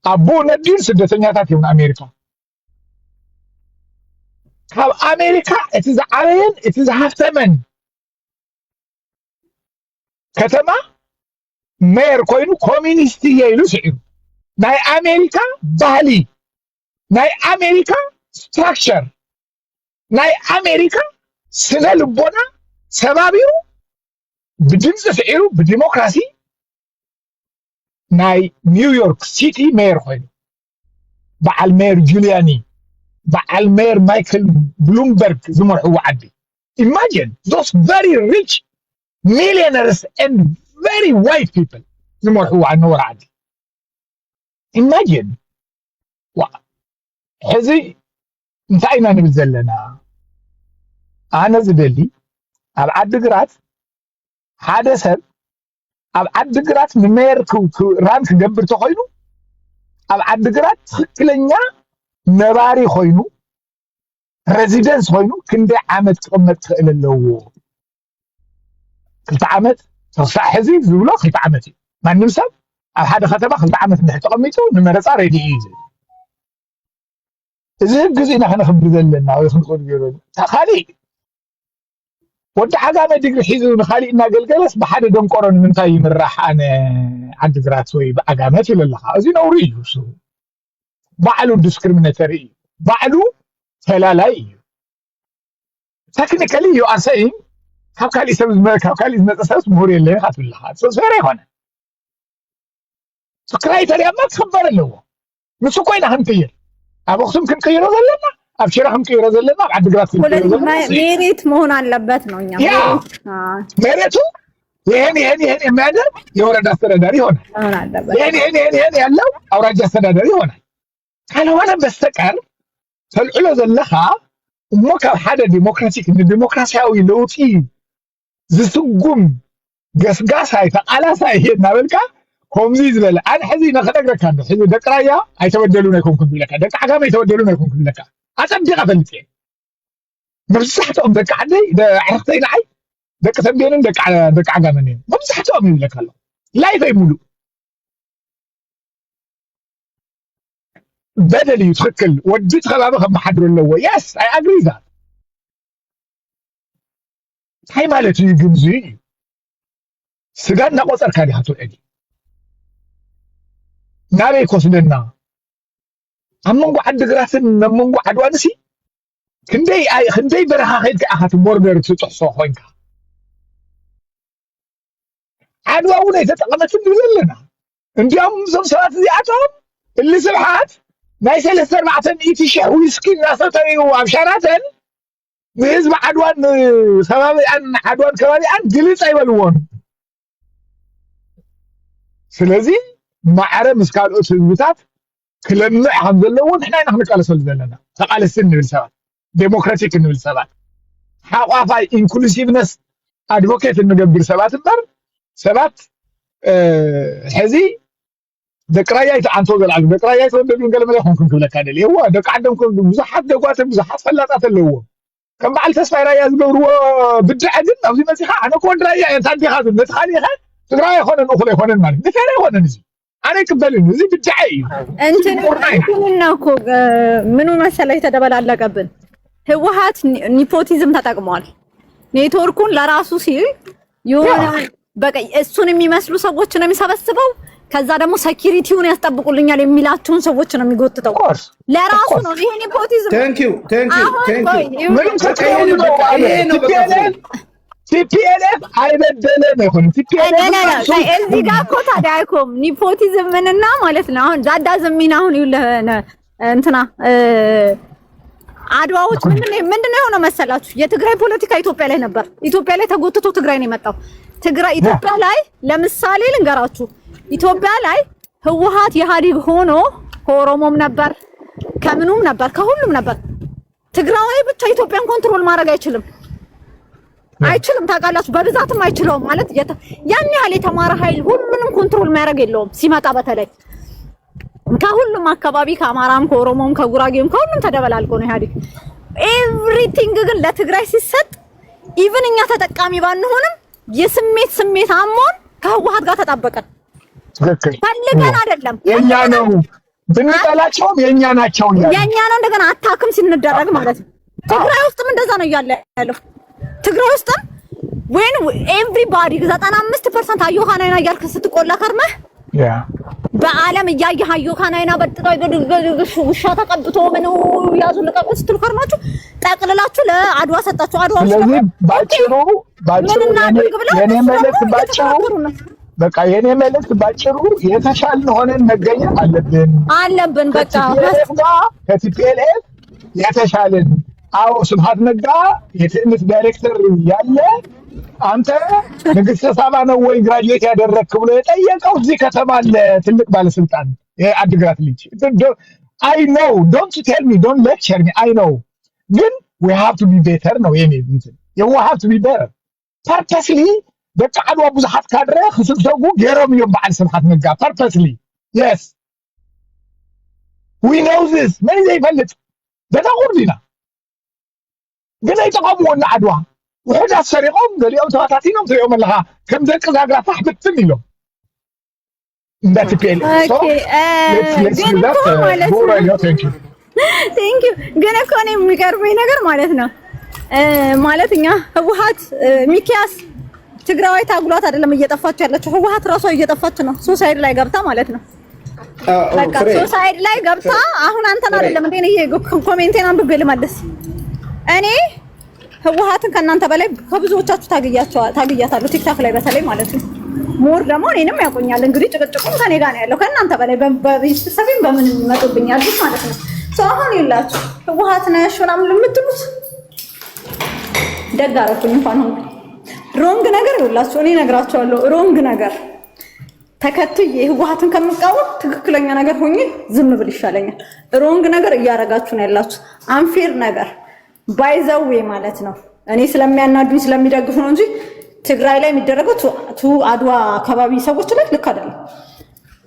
አቡ ነዲር ስደተኛታት ይሁን አሜሪካ ካብ አሜሪካ እቲ ዝዓበየን እቲ ዝሃፍተመን ከተማ ሜየር ኮይኑ ኮሚኒስት ይሉ ሲዒሩ ናይ ኣሜሪካ ባህሊ ናይ ኣሜሪካ ስትራክቸር ናይ ኣሜሪካ ስነ ልቦና ሰባቢሩ ብድምፂ ስዒሩ ብዲሞክራሲ ናይ ኒውዮርክ ሲቲ ሜየር ኮይኑ በዓል ሜየር ጁሊያኒ በዓል ሜየር ማይክል ብሉምበርግ ዝመርሕዎ ዓዲ imagine those very rich millionaires and very white people ዝመርሕዎ ኣነወር ዓዲ imagine ሕዚ እንታይ ኢና ንብል ዘለና ኣነ ዝደሊ ኣብ ዓዲግራት ሓደ ሰብ ኣብ ዓዲግራት ንሜየር ራን ክገብር ተኮይኑ ኣብ ዓዲግራት ትክክለኛ ነባሪ ኮይኑ ሬዚደንስ ኮይኑ ክንደይ ዓመት ክቅመጥ ክእል ኣለዎ 2 ዓመት ተሳሕ ሕዚ ዝብሎ 2 ዓመት እዩ ማንም ሰብ ኣብ ሓደ ከተማ 2 ዓመት ተቀሚጡ ንመረፃ ሬዲ እዩ እዚ ግዜ ኢና ክንክብር ዘለና ወይ ክንቆል ገይሩ ታኻሊ ወዲ ዓጋመ ዲግሪ ሒዙ ንኻሊ እናገልገለስ ብሓደ ደንቆሮ ንምንታይ ይምራሕ ኣነ ዓዲግራት ወይ ብዓጋመት ይለለኻ እዚ ነውሪ እዩ እሱ ባዕሉ ዲስክሪሚኔተሪ እዩ ባዕሉ ፈላላይ እዩ ቴክኒካሊ ዩ አር ሴይንግ ካብ ካሊእ ሰብ ዝመፀ ሰብ ምሁር የለን ኢኻ ትብለኻ ፌር ኣይኮነን ክራይተርያ ማ ክኽበር ኣለዎ ንሱ ኮይና ክንቅይር ኣብ ኣክሱም ክንቅይሮ ዘለና ኣብ ሽረ ክንቅይሮ ዘለና ኣብ ዓዲግራት ክንቅይሮ ዘለና ሜሪት መሆን አለበት ነው እኛ ሜሪቱ ይሄን የሚያደርግ የወረዳ አስተዳዳሪ ይሆናል ይሄን ያለው አውራጃ አስተዳዳሪ ይሆናል ካልሆነ በስተቀር ተልዕሎ ዘለኻ እሞ ካብ ሓደ ዲሞክራቲክ ንዲሞክራሲያዊ ለውጢ ዝስጉም ገስጋሳይ ተቃላሳይ እናበልካ ከምዚ ዝበለ ኣነ ሕዚ ንኽነግረካ ዶ ሕዚ ደቂ ራያ ኣይተበደሉን ኣይኮንኩን ብለካ ደቂ ዓጋመ ኣይተበደሉን ኣይኮንኩን ብለካ ኣፀቢቐ ፈልጥ እየ መብዛሕትኦም ደቂ ዓደይ ዓረኽተይ ንዓይ ደቂ ተንቤንን ደቂ ዓጋመን እዮም መብዛሕትኦም ይብለካ ኣሎ ላይፈይ ሙሉእ በደል እዩ ትክክል ወዲ ተኸባቢ ከመሓድሩ ኣለዎ የስ ኣይ ኣግሪ ዛት እንታይ ማለት እዩ ግን እዚ ስጋ እናቆፀርካ ዲኻ ትውዕል ናበይ ኮስደና ኣብ መንጎ ዓዲግራትን ኣብ መንጎ ዓድዋንሲ ክንደይ በረኻ ከይድካ ኢኻ ቦርደር ትጥሕሶ ኮይንካ ዓድዋ እውን ኣይተጠቐመት ንብል ኣለና እንዲያውም እዞም ሰባት እዚኣቶም እሊ ስብሓት ናይ 3-4 ዊስኪ እናሰተዩ ኣብ ሸራተን ንህዝቢ ዓድዋን ከባቢኣን ዓድዋን ከባቢኣን ግልፅ ኣይበልዎን ስለዚ ማዕረ ምስ ካልኦት ህዝብታት ክለምዕ ከም ዘለዎ ንሕና ኢና ክንቃለሰሉ ዘለና ተቃለስቲ ንብል ሰባት ዴሞክራቲክ ንብል ሰባት ሓቋፋይ ኢንክሉሲቭነስ ኣድቮኬት እንገብር ሰባት እምበር ሰባት ሕዚ ደቂ ራያ ይተዓንቶ ዘልዓሉ ደቂ ራያ ይተወደዱን ገለመለ ይኮንኩም ክብለካ ደልየ እዋ ደቂ ዓዶም ብዙሓት ደጓትን ብዙሓት ፈላጣት ኣለዎ ከም በዓል ተስፋይ ራያ ዝገብርዎ ብድዐ ግን ኣብዚ መፂኻ ኣነ ክወዲ ራያ እየ እንታዲኻ ዝብል ነቲ ካሊእ ኸ ትግራይ ኣይኮነን እኹል ኣይኮነን ማለት ንፌር ኣይኮነን እዚ ኣነ ይቅበልን እዚ ብድዐ እዩ እንትና እኮ ምኑ መሰለህ የተደበላለቀብን ህወሓት ኒፖቲዝም ተጠቅሟል ኔትወርኩን ለራሱ ሲል የሆነ በቃ እሱን የሚመስሉ ሰዎች ነው የሚሰበስበው ከዛ ደግሞ ሴኩሪቲውን ያስጠብቁልኛል የሚላቸውን ሰዎች ነው የሚጎትተው ለራሱ ነው ይሄ ኔፖቲዝም ታንክ ዩ ምንም ተቀየሉ ነው ቲፒኤልኤፍ አይበደለም አይሆንም ቲፒኤልኤፍ እዚህ ጋር እኮ ታዲያ አይኮም ኒፖቲዝም ምንና ማለት ነው አሁን ዛዳ ዘሚና አሁን ይኸውልህ እንትና አድዋዎች ምንድነው የሆነው መሰላችሁ የትግራይ ፖለቲካ ኢትዮጵያ ላይ ነበር ኢትዮጵያ ላይ ተጎትቶ ትግራይ ነው የመጣው ትግራይ ኢትዮጵያ ላይ ለምሳሌ ልንገራችሁ ኢትዮጵያ ላይ ህወሓት ኢህአዴግ ሆኖ ከኦሮሞም ነበር ከምኑም ነበር ከሁሉም ነበር ትግራይ ብቻ ኢትዮጵያን ኮንትሮል ማድረግ አይችልም ታውቃላችሁ በብዛትም አይችለውም ማለት ያን ያህል የተማረ ኃይል ሁሉንም ኮንትሮል ማድረግ የለውም ሲመጣ በተለይ ከሁሉም አካባቢ ከአማራም ከኦሮሞም ከጉራጌም ከሁሉም ተደበላልቆ ነው ኢህአዴግ ኤቭሪቲንግ ግን ለትግራይ ሲሰጥ ኢቭን እኛ ተጠቃሚ ባንሆንም የስሜት አሞን ከህወሓት ጋር ተጣበቀን ፈልገን አይደለም የኛ ነው ብንጠላቸውም የኛ ናቸው የኛ ነው እንደገና አታክም ሲንደረግ ማለት ነው ትግራይ ውስጥም እንደዛ ነው ያለው ትግራይ ውስጥም when everybody 95% አዮሃናና ያልክ ስትቆላ ከርመህ በዓለም እያየህ አዮካናይና በጥጣይ ገድግሽ ውሻ ተቀብቶ ምን ያዙ ልቀቁ ስትሉ ከርማችሁ ጠቅልላችሁ ለአድዋ ሰጣችሁ። አድዋ ስለዚህ ባጭሩ የኔ መልእክት በቃ የኔ መልእክት ባጭሩ የተሻልን ሆነን መገኘት አለብን። በቃ ከቲፒኤልኤፍ የተሻልን አዎ ስብሃት ነጋ የትዕምት ዳይሬክተር ያለ አንተ ንግስተ ሳባ ነው ወይ ግራጁዌት ያደረግክ ብሎ የጠየቀው እዚህ ከተማ አለ ትልቅ ባለስልጣን የአድግራት ልጅ I know don't tell me don't lecture me I know ግን we have to be better ነው የኔ እንትን you have to be better purposely በቃ አድዋ ብዙሓት ካድረ ክስብሰቡ ገይሮም እዮም በዓል ስብሃት ነጋ purposely yes we know this መን ዘይፈልጥ በተቁር ዲና ግን አይተቀምዎና አድዋ وحدة سرقهم قالوا تواتاتينهم في يوم لها كم ذلك زاقرا فحبتن لهم ده تبين ثانك يو ግን እኮ እኔ የሚገርመኝ ነገር ማለት ነው ማለት እኛ ህወሓት ሚኪያስ ትግራዋይ ታግሏት አይደለም እየጠፋች ያለችው ህወሓት ራሷ እየጠፋች ነው ሱሳይድ ላይ ገብታ ማለት ነው በቃ ሱሳይድ ላይ ገብታ አሁን አንተን አይደለም እንዴ ይሄ ኮሜንቴን አንብቤ ልመልስ እኔ ህወሓትን ከናንተ በላይ ከብዙዎቻችሁ ታግያታለሁ ቲክታክ ላይ በተለይ ማለት ነው ሞር ደግሞ እኔንም ያቆኛል እንግዲህ ጭቅጭቁም ከኔ ጋር ነው ያለው ከናንተ በላይ በቤተሰቤም በምን ይመጡብኛል ማለት ነው ሰው አሁን ይላችሁ ህወሓት ነሽ ምናምን ለምትሉት ደግ አደረኩኝ እንኳን ሆነ ሮንግ ነገር ይላችሁ እኔ ነግራችኋለሁ ሮንግ ነገር ተከትዬ ህወሓትን ከምቃወም ትክክለኛ ነገር ሆኜ ዝም ብል ይሻለኛል ሮንግ ነገር እያረጋችሁ ነው ያላችሁ አንፌር ነገር ባይዘዌ ማለት ነው እኔ ስለሚያናዱኝ ስለሚደግፉ ነው እንጂ ትግራይ ላይ የሚደረገው አድዋ አካባቢ ሰዎች ላይ ልክ አይደለም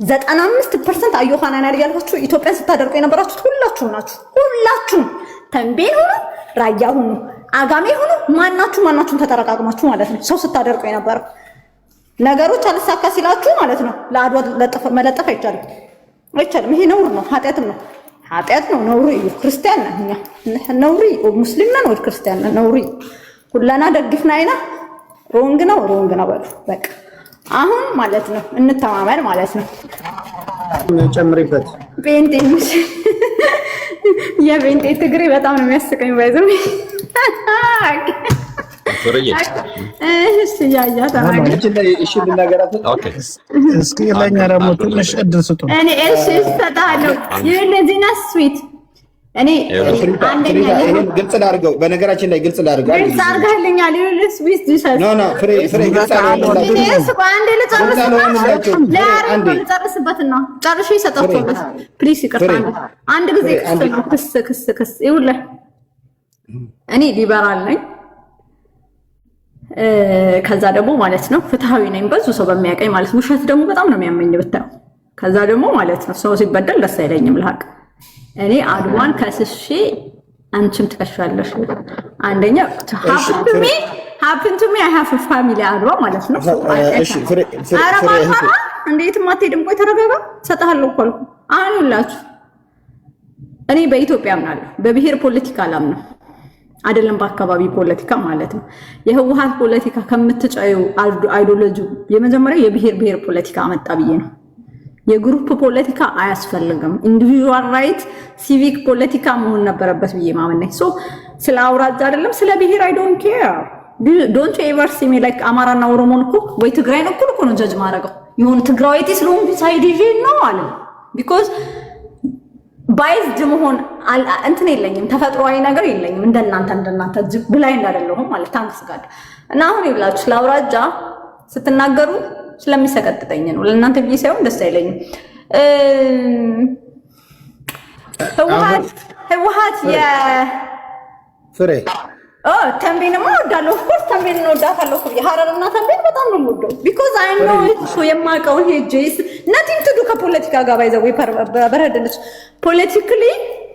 95% አዮሃናና ያልኳችሁ ኢትዮጵያ ስታደርቁ የነበራችሁት ሁላችሁም ናችሁ ሁላችሁም ተንቤን ሆኖ ራያ ሆኖ አጋሜ ሆኖ ማናችሁም ተጠረቃቅማችሁ ማለት ነው ሰው ስታደርቁ የነበረው ነገሮች አልሳካ ሲላችሁ ማለት ነው ለአድዋ መለጠፍ አይቻልም ይሄ ነውር ነው ኃጢአትም ነው ኃጢአት ነው ነውሪ ክርስቲያን ነኛ ነውሪ ሙስሊም ነን ወይ ክርስቲያን ነን ነውሪ ሁላና ደግፍናይና ሮንግ ነው በሉ በቃ አሁን ማለት ነው እንተማመን ማለት ነው ጨምሪበት ቤንቴንሽ የቤንቴ ትግሬ በጣም ነው የሚያስቀኝ ባይዘው ፍሬዬ እሺ ያያ ታማኝ እሺ ልናገራት ኦኬ እስኪ ለኛ ደግሞ ትንሽ እድል ስጡ እኔ እሺ ሰጣለሁ የለዚና ስዊት እኔ አንደኛ ይሄን ግልጽ ላድርገው በነገራችን ላይ ግልጽ ላድርገው ግልጽ አድርጋለኛል ይኸውልህ ስዊት ዲሰስ ኖ ፍሬ ግልጽ አድርገው አንዴ ልጨርስበትና ጨርሼ ይሰጣችኋል ፕሊስ ይቅርታ አንድ ጊዜ ክስ ይኸውልህ እኔ ሊበራል ነኝ ከዛ ደግሞ ማለት ነው ፍትሃዊ ነኝ ብዙ ሰው በሚያቀኝ ማለት ውሸት ደግሞ በጣም ነው የሚያመኝ ብታው ከዛ ደግሞ ማለት ነው ሰው ሲበደል ደስ አይለኝም ለሐቅ እኔ አድዋን ከስሼ አንቺም ትከሻለሽ አንደኛ happen to me I have a family አድዋ ማለት ነው እሺ ፍሬ እንዴት ማትሄድም ቆይ ተረጋጋ ሰጣለሁ እኮ አልኩ አሁን ሁላችሁ እኔ በኢትዮጵያ አምናለሁ በብሔር ፖለቲካ አላምነው አይደለም በአካባቢ ፖለቲካ ማለት ነው የህወሓት ፖለቲካ ከምትጫዩ አይዲዮሎጂ የመጀመሪያ የብሔር ፖለቲካ አመጣ ብዬ ነው የግሩፕ ፖለቲካ አያስፈልግም ኢንዲቪጁዋል ራይት ሲቪክ ፖለቲካ መሆን ነበረበት ብዬ ማመን ነው ሶ ስለ አውራጃ አይደለም ስለ ብሔር I don't care don't you ever see me like አማራና ኦሮሞን እኮ ወይ ትግራይን እኮ ነው ጀጅ ማረጋው ይሁን ትግራዊት ስለሆነ ሳይድ ይዤ ነው አለ because ባይዝድ መሆን እንትን የለኝም ተፈጥሯዊ ነገር የለኝም እንደናንተ ብላይ እንዳደለሁም ማለት ታንክስ ጋር እና አሁን ይብላችሁ ለአውራጃ ስትናገሩ ስለሚሰቀጥጠኝ ነው ለእናንተ ብዬ ሳይሆን ደስ አይለኝም ህወሓት ፍሬ ተንቤንማ ወዳለሁ ኦፍ ኮርስ ተንቤን ነው ወዳታለሁ እኮ የሐረርና ተንቤን በጣም ነው የምወደው because I know it የማውቀው ሄጄስ nothing to do ከፖለቲካ ጋር ባይዘው በረደልሽ ፖለቲካሊ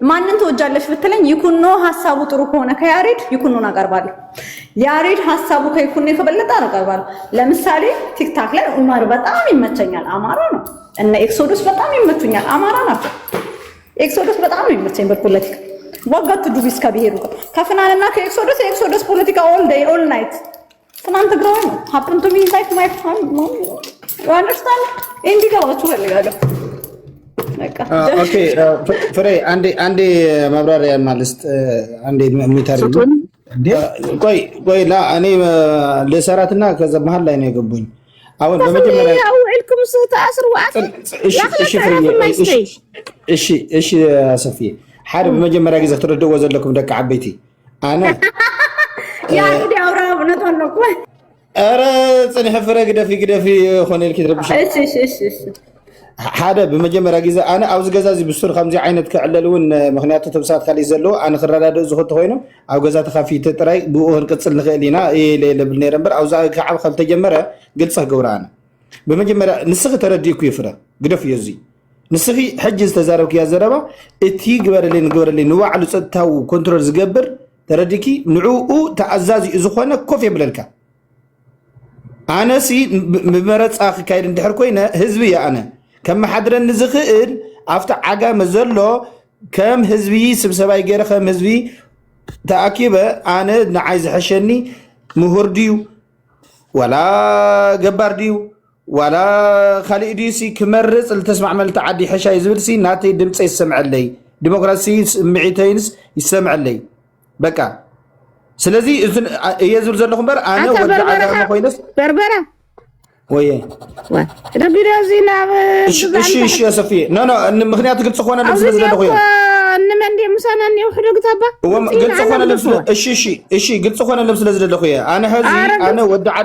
ማንን ተወጃለሽ ብትለኝ ይኩኖ ሐሳቡ ጥሩ ከሆነ ከያሬድ ይኩኖን አቀርባለሁ ያሬድ ሐሳቡ ከይኩኖ ከበለጠ አቀርባለሁ ለምሳሌ ቲክታክ ላይ ኡማር በጣም ይመቸኛል አማራ ነው እና ኤክሶዶስ በጣም ይመቹኛል አማራ ናቸው ኤክሶዶስ በጣም ይመቸኝ በፖለቲካ ወጋቱ ዱቢስ ከብሄሩ ከፍናንና ከኤክሶዶስ ፖለቲካ all day all night ፍናን ትግራይ ነው happen to me inside my ዋንደርስታንድ እንዲገባችሁ ፈልጋለሁ። ኦኬ ፍሬ አንዴ ማብራሪያ ማለት አንዴ የሚታርጉ ቆይ ላ እኔ ለሰራትና ከዛ መሃል ላይ ነው የገቡኝ። አሁን በመጀመሪያ ያውልኩም ተአስሩ እሺ ሰፊዬ ሓደ በመጀመሪያ ጊዜ ትረድዎ ዘለኩም ደቂ ዓበይቲ ኣነ ያ እንዴ አውራው ነቶን ነው እኮ ኧረ ጽንሕ ፍረ ግደፊ ኾነ ልክ ትረብሽ እሺ ሓደ በመጀመሪያ ጊዜ ኣነ ኣብዚ ገዛ እዚ ብሱር ከምዚ ዓይነት ክዕለል እውን ምክንያቱ ተብሳት ካሊእ ዘለዎ ኣነ ክረዳድእ ዝኽእልቲ ኮይኖም ኣብ ገዛ ተኻፊተ ጥራይ ብኡ ክንቅፅል ንኽእል ኢና የለብል ነይረ እምበር ኣብዛ ክዓብ ከምተጀመረ ግልፂ ክገብራ ኣነ በመጀመሪያ ንስኺ ተረዲእኩ ይፍረ ግደፍ እዩ እዙይ ንስኺ ሕጂ ዝተዛረብክያ ዘረባ እቲ ግበረለይ ንባዕሉ ፀጥታዊ ኮንትሮል ዝገብር ተረዲኪ ንዕኡ ተኣዛዚኡ ዝኾነ ኮፍ የብለልካ ኣነሲ ብመረፃ ክካይድ እንድሕር ኮይነ ህዝቢ እየ ኣነ كم حدرن نزخيل أفتح عجا مزلو كم هزبي سبسباي غير كم هزبي تأكيبه أنا نعايز حشني مهور ديو ولا جبار ديو ولا خلي ديسي كمرز اللي تسمع مال تعدي حشا يزبرسي ناتي دمتس يسمع لي ديمقراطي معيتينس يسمع لي بكا سلازي يزول زلهم بر أنا ودع عجا كويس بربرة ويه ربي رازينا ايش يا صفيه نو مخنيات قلت سخونه لبس لزل خويا انما عندي مسانني وحده كتابه قلت سخونه لبس ايش قلت سخونه لبس لزل خويا انا هذه انا ودع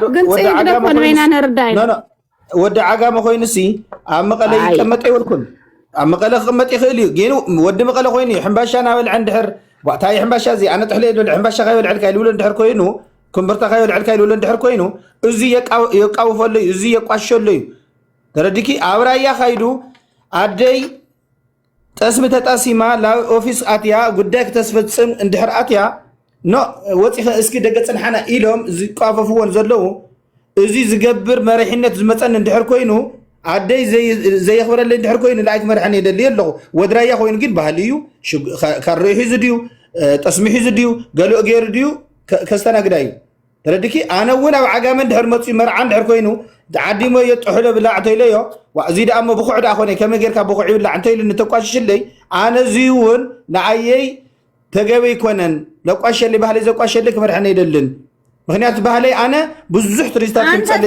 لا ودع عقا ما خوينسي ام قلي يقمط يولكن ام قلي قمط يخلي جينو ود مقله خويني حنباشا انا عند حر وقتها حنباشا زي انا تحلي حنباشا غير على كايلول اندحر كوينو كمبرتا خايل على كايلول اندحر كوينو ازي يقاوفلي ازي يقاشلي تردكي አብራያ ኻይዱ አደይ ተስም ተጣሲማ ላ ኦፊስ አትያ ጉዳይ ከተስፈጽም እንድሕር አትያ ኖ ወፂኸ እስኪ ደገጽን ሓና ኢሎም ዝቃፈፍዎን ዘለው እዚ ዝገብር መሪሕነት ዝመፀን እንድሕር ኮይኑ አደይ ዘይኽበረለይ እንድሕር ኮይኑ ላይክ መርሐን ይደሊ ኣለኹ ወድራያ ኮይኑ ግን ባህል እዩ ካርሒ ዝድዩ ጠስሚሒ ዝድዩ ገሊኦ ገይሩ ድዩ ከስተናግዳዩ تردكي أنا وين أو عجامة دهر مطي مرعان دهر كوينو تعدي ما يتحول بلا عتيليه وأزيد أما بخعد أخوني كم غير كبخعي ولا عتيل نتقاش اللي أنا زيون نعيي تجاوي كونن لو قاش اللي بحالي زو قاش اللي كمرحني يدلن مخنيات بحالي أنا بزح تريستات تمثال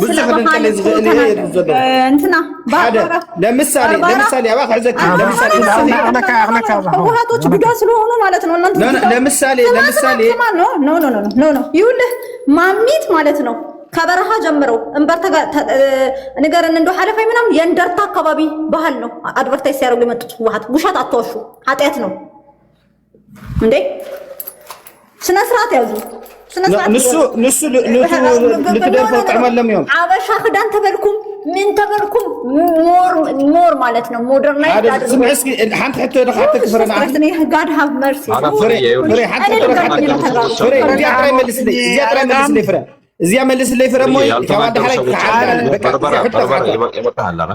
بزح تمثال أنتنا لمثالي أبغى أحزك لمثالي هو توش بيجاسلو هنا مالتنا لمثالي نو يقول ماميت مالتنا كبرها جمرو امبرتا نقرن ندو حلفاي منام يندرتا كبابي بحال نو ادفرتايز يارو لمطط واحد بوشات اتوشو حطيت نو እንዴ ስነ ስርዓት ያዙ نسو لتدرفوا تعمل لهم يوم عباشا خدان تبلكم من تبلكم مور مالتنا مودرنايز هذا سمع اسكي حنت حتى دخلتك فرنا God have mercy فري حتى فري زيادة ملس لي زي ملس لي فرا موي كمان حركة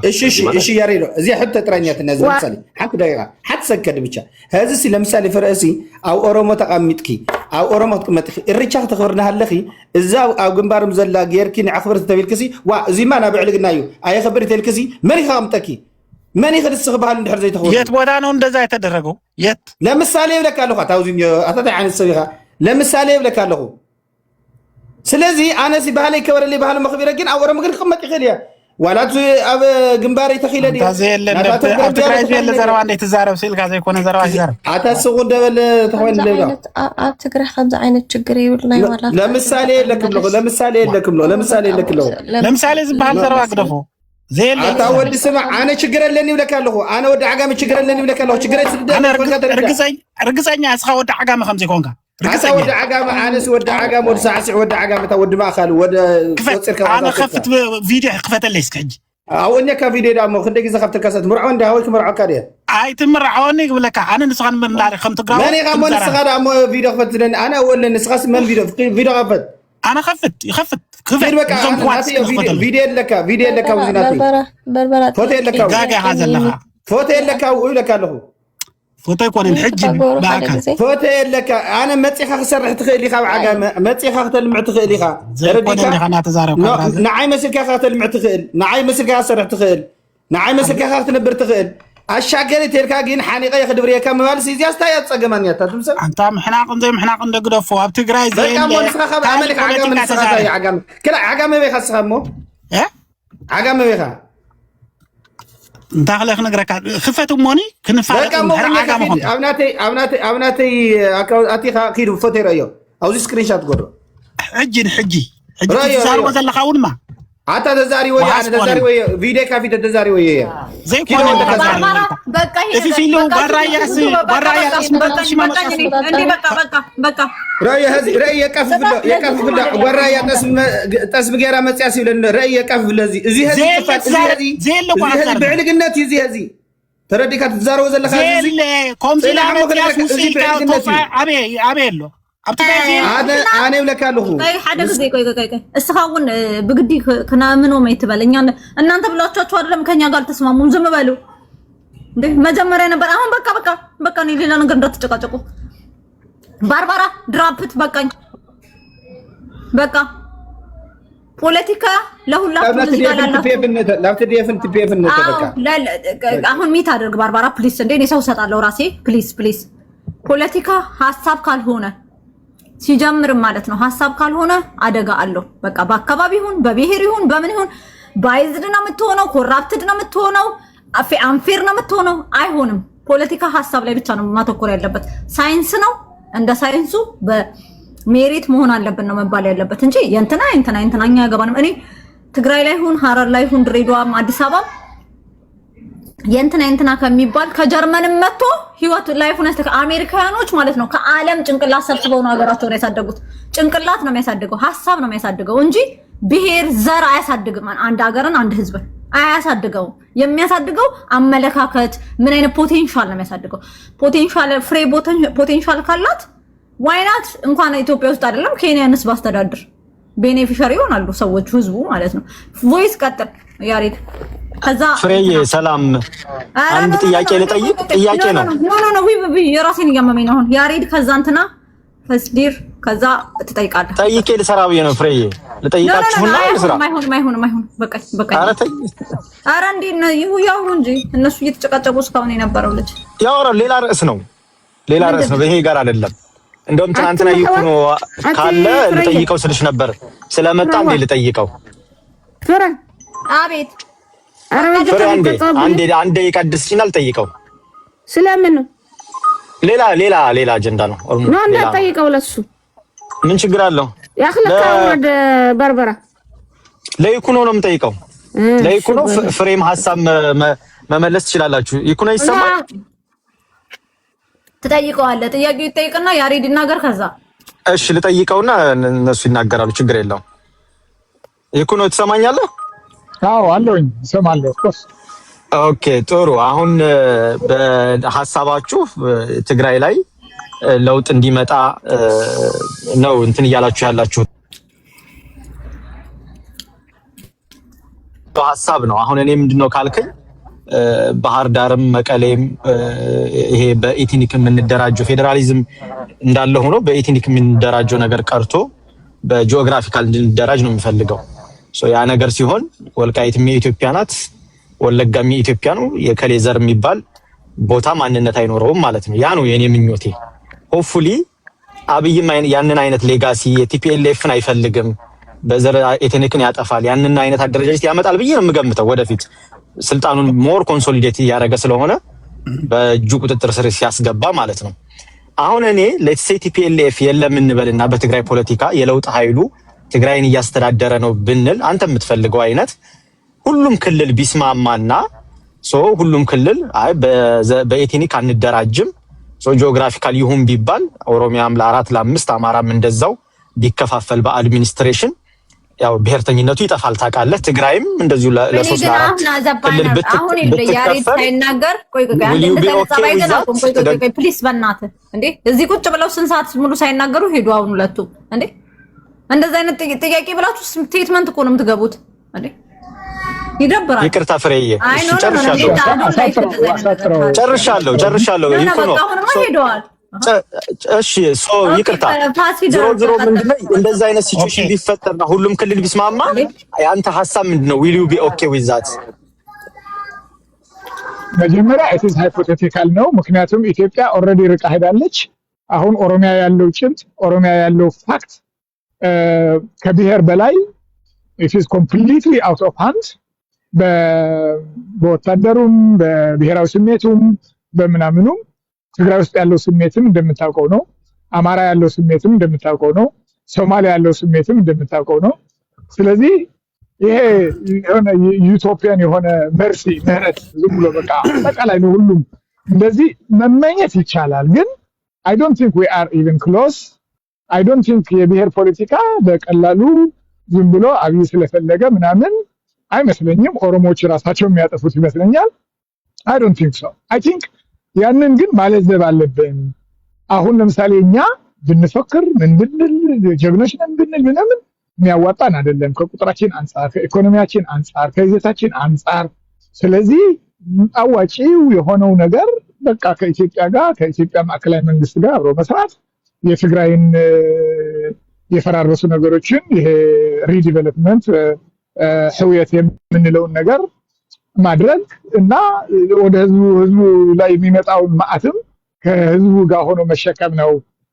ايش يا ريرو زي حتى ترانيات الناس مثالي حتى دقيقة حتى سكر بيتشا هذا سي لمثالي فراسي او اورومو تقمتكي او اورومو تقمتكي الريتشا تخبرنا هلخي ازاو او جنبار مزلا غيركي نعخبرت تبيلكسي وا زي ما انا بعلقنايو اي خبرت الكسي ماني خامتكي ماني خد السخبال ندحر زي تخور يت بودا ነው እንደዛ የተደረገው የት ለምሳሌ ብለካ አለሁ ታውዚኝ አታታ አይነት ሰቢኻ ለምሳሌ ብለካ አለሁ ስለዚህ አነሲ ባህላይ ከበረለይ ባህል መخبيره ግን አወረም ግን ከመጥ ይኸልያ ዋላቱ አብ ግንባሬ ተኺለዲ አብ ትግራይ ዘለ ዘረባ እንዴት ተዛረብ ሲል ጋር ዘይኮነ ዘረባ ይዛረብ አታስቁ ደበለ ተኾን ለጋ አብ ትግራይ ከምዛ አይነት ችግር ይብልናይ ዋላ ለምሳሌ ለክም ነው ለምሳሌ ዝባል ዘረባ ግደፉ زين أتا ود سمع أنا شجرة لني ولا كله أنا ود عجام شجرة لني ولا كله شجرة أنا رجزني أسخا ود عجام خمسة كونكا رجزني ود عجام أنا سود عجام ود ساعة ود عجام تود ما خال ود أنا خفت فيديو خفت اللي سكج أو إني كفيديو دامو خدك إذا خفت الكاسات مرعون ده هو كمرعون كاريه أي تمرعوني ولا كأنا نسخان من دار خمسة جرام ماني غامون نسخان أمو فيديو خفت أنا ولا نسخان من فيديو خفت أنا خفت فيديو لك وزناتي بربرة فوتو لك جاجا هذا لها فوتو لك ويقول لك له ፎቶ ይኮነን ሕጂ ባካ ፎቶ የለካ ኣነ መፂኻ ክሰርሕ ትኽእል ኢኻ ብዓጋመ መፂኻ ክትልምዕ ትኽእል ኢኻ ተረዲካ ንዓይ መስልካ ክትልምዕ ትኽእል ንዓይ መስልካ ክሰርሕ ትኽእል ንዓይ መስልካ ክትነብር ትኽእል ኣሻገረ ተልካ ግን ሓኒቀ ይኽድብርየካ መባልሲ እዚያ ስታይ ኣፀገማንያታ ትምሰል አንታ ምሕናቅን ዘይ ምሕናቅን ደግደፎ ኣብ ትግራይ ዘይ በቃ ሞንስኻ ካብ ኣመልካ ዓጋመ ንስኻ ዓጋመ ክላ ዓጋመ በይኻ ስኻ እሞ ዓጋመ በይኻ انت خليك نقرأ خفت أموني كنفعل أبناتي أتيها كيلو فوتي رأيو أو زي سكرين شات قرر حجي تزار وزل خاون ما عطا تزاري ويا أنا تزاري ويا فيديو كافي تزاري ويا زي كده في فيلو برا ياسي بقى رأي هذه رأي يكاف بالله برا يا تسم غير ما تسياسي لأن رأي يكاف بالله زي هذه هذه بعلق الناتي زي هذه ترى ديك تزار وزل خاون زي كم زي أبي له أنا ولا كله أي حدا زي كوي السخاون بقدي كنا منو ما يتبال إن أنت بلا تشوار لم كان يقال تسمع ممزم بالو ده ما جمرنا برا بقى نيجي لنا قدرت تجاكو باربارا درابت بقى بوليتيكا له لا لا تدي فنت بي فنت بقى لا هون ميت هذا باربارا بليز عندي سو سات على راسي بليز بوليتيكا حساب قال هنا ሲጀምር ማለት ነው ሐሳብ ካልሆነ አደጋ አለው በቃ በአካባቢ ይሁን በብሔር ይሁን በምን ይሁን ባይዝድ ነው የምትሆነው ኮራፕትድ ነው የምትሆነው አንፌር ነው የምትሆነው አይሆንም ፖለቲካ ሐሳብ ላይ ብቻ ነው ማተኮር ያለበት ሳይንስ ነው እንደ ሳይንሱ በሜሪት መሆን አለበት ነው መባል ያለበት እንጂ የእንትናኛ ያገባንም እኔ ትግራይ ላይ ይሁን ሐረር ላይ ይሁን ድሬዳዋ አዲስ አበባ የእንትና ከሚባል ከጀርመንም መጥቶ ህይወት ላይፉን አሜሪካኖች ማለት ነው ከዓለም ጭንቅላት ሰብስበው ነው ሀገራቸውን ያሳደጉት ጭንቅላት ነው የሚያሳድገው ሐሳብ ነው የሚያሳድገው እንጂ ብሔር ዘር አያሳድግም አንድ ሀገርን አንድ ህዝብ አያሳድገው የሚያሳድገው አመለካከት ምን አይነት ፖቴንሻል ነው የሚያሳድገው ፖቴንሻል ፍሬ ፖቴንሻል ካላት ዋይናት እንኳን ኢትዮጵያ ውስጥ አይደለም ኬንያንስ ባስተዳድር ቤኔፊሻሪ ይሆናሉ ሰዎች ህዝቡ ማለት ነው ቮይስ ቀጥል ያሬድ ከዛ ፍሬዬ ሰላም አንድ ጥያቄ ልጠይቅ ጥያቄ ነው ኖ የራሴን እያመመኝ ነው አሁን ያሬድ ከዛ እንትና ፈስዲር ከዛ ትጠይቃለህ ጠይቄ ልሰራ ብዬ ነው ፍሬዬ ልጠይቃችሁና ልስራ ማይሆን በቃ ኧረ እንዴ ነው ያው እንጂ እነሱ እየተጨቃጨቁ እስካሁን የነበረው ልጅ ያው ሌላ ርዕስ ነው ይሄ ጋር አይደለም እንደውም ትናንትና ይኩኖ ካለ ልጠይቀው ስልሽ ነበር ስለመጣ እንዴ ልጠይቀው ፍራ አቤት አንዴ ይቀድስሽና ልጠይቀው ስለምን ነው ሌላ አጀንዳ ነው ነው እንዳጠይቀው ለሱ ምን ችግር አለው ያخلك ወደ በርበራ ለይኩኖ ነው የምጠይቀው ለይኩኖ ፍሬም ሐሳብ መመለስ ትችላላችሁ ይኩኖ ይሰማል ትጠይቀዋለህ ጥያቄው ይጠይቅና ያሬድ ይናገር ከዛ እሺ ልጠይቀውና እነሱ ይናገራሉ ችግር የለውም ይኩኖ ትሰማኛለህ አዎ አለኝ እሰማለሁ ኮስ ኦኬ ጥሩ አሁን በሐሳባችሁ ትግራይ ላይ ለውጥ እንዲመጣ ነው እንትን እያላችሁ ያላችሁ በሐሳብ ነው አሁን እኔ ምንድነው ካልከኝ ባህር ዳርም መቀሌም ይሄ በኤትኒክ የምንደራጀው ፌደራሊዝም እንዳለ ሆኖ በኤትኒክ የምንደራጀው ነገር ቀርቶ በጂኦግራፊካል እንድንደራጅ ነው የሚፈልገው ያ ነገር ሲሆን ወልቃይትም የኢትዮጵያ ናት ወለጋም የኢትዮጵያ ነው የከሌ ዘር የሚባል ቦታ ማንነት አይኖረውም ማለት ነው ያ ነው የኔ ምኞቴ ሆፕፉሊ አብይም ያንን አይነት ሌጋሲ የቲፒኤልኤፍን አይፈልግም በዘር ኤትኒክን ያጠፋል ያንን አይነት አደረጃጀት ያመጣል ብዬ ነው የምገምተው ወደፊት ስልጣኑን ሞር ኮንሶሊዴት ያደረገ ስለሆነ በእጁ ቁጥጥር ስር ሲያስገባ ማለት ነው አሁን እኔ ሌትስ ሴይ ቲፒኤልኤፍ የለም እንበልና በትግራይ ፖለቲካ የለውጥ ኃይሉ ትግራይን እያስተዳደረ ነው ብንል አንተ የምትፈልገው አይነት ሁሉም ክልል ቢስማማና ሁሉም ክልል አይ በኤትኒክ አንደራጅም ጂኦግራፊካል ይሁን ቢባል ኦሮሚያም ለ4 ለ5 አማራም እንደዛው ቢከፋፈል በአድሚኒስትሬሽን ያው ብሔርተኝነቱ ይጠፋል ታውቃለህ ትግራይም እንደዚሁ ለ3 ለ4 ክልል አሁን ያሬድ ሳይናገር ቆይ ፕሊስ በእናትህ እንዴ እዚህ ቁጭ ብለው ስንት ሰዓት ሙሉ ሳይናገሩ ሄዱ አሁን ሁለቱ እንዴ እንደዛ አይነት ጥያቄ ብላችሁ ስቴትመንት እኮ ነው የምትገቡት እንዴ ይደብራል። ይቅርታ ፍሬዬ፣ እሺ ጨርሻለሁ። እሺ ይቅርታ። ዞሮ ምንድነው እንደዛ አይነት ሲቹዌሽን ቢፈጠርና ሁሉም ክልል ቢስማማ ያንተ ሐሳብ ምንድነው? ዊል ዩ ቢ ኦኬ ዊዝ ዛት? መጀመሪያ ኢትስ ሃይፖቴቲካል ነው። ምክንያቱም ኢትዮጵያ ኦልሬዲ ርቃ ሄዳለች። አሁን ኦሮሚያ ያለው ጭምጥ፣ ኦሮሚያ ያለው ፋክት ከብሔር በላይ ኢትስ ኮምፕሊትሊ አውት ኦፍ ሃንድ። በወታደሩም በብሔራዊ ስሜቱም በምናምኑም ትግራይ ውስጥ ያለው ስሜትም እንደምታውቀው ነው። አማራ ያለው ስሜትም እንደምታውቀው ነው። ሶማሊያ ያለው ስሜትም እንደምታውቀው ነው። ስለዚህ ይሄ የሆነ ዩቶፒያን የሆነ መርሲ ምህረት ዝም ብሎ በቃ አጠቃላይ ነው ሁሉም እንደዚህ መመኘት ይቻላል። ግን I don't think we are even close. I don't think የብሔር ፖለቲካ በቀላሉ ዝም ብሎ አብይ ስለፈለገ ምናምን አይመስለኝም። ኦሮሞዎች ራሳቸው የሚያጠፉት ይመስለኛል። I don't think so. I think ያንን ግን ማለዘብ አለብን። አሁን ለምሳሌ እኛ ብንፈክር ምን ብንል ጀግኖች ነን ብንል ምናምን የሚያዋጣን አይደለም ከቁጥራችን አንፃር፣ ከኢኮኖሚያችን አንፃር፣ ከይዘታችን አንፃር። ስለዚህ አዋጪው የሆነው ነገር በቃ ከኢትዮጵያ ጋር ከኢትዮጵያ ማዕከላዊ መንግስት ጋር አብሮ መስራት፣ የትግራይን የፈራረሱ ነገሮችን ይሄ ሪዲቨሎፕመንት ህውየት የምንለውን ነገር ማድረግ እና ወደ ህዝቡ ላይ የሚመጣውን ማዕተም ከህዝቡ ጋር ሆኖ መሸከም ነው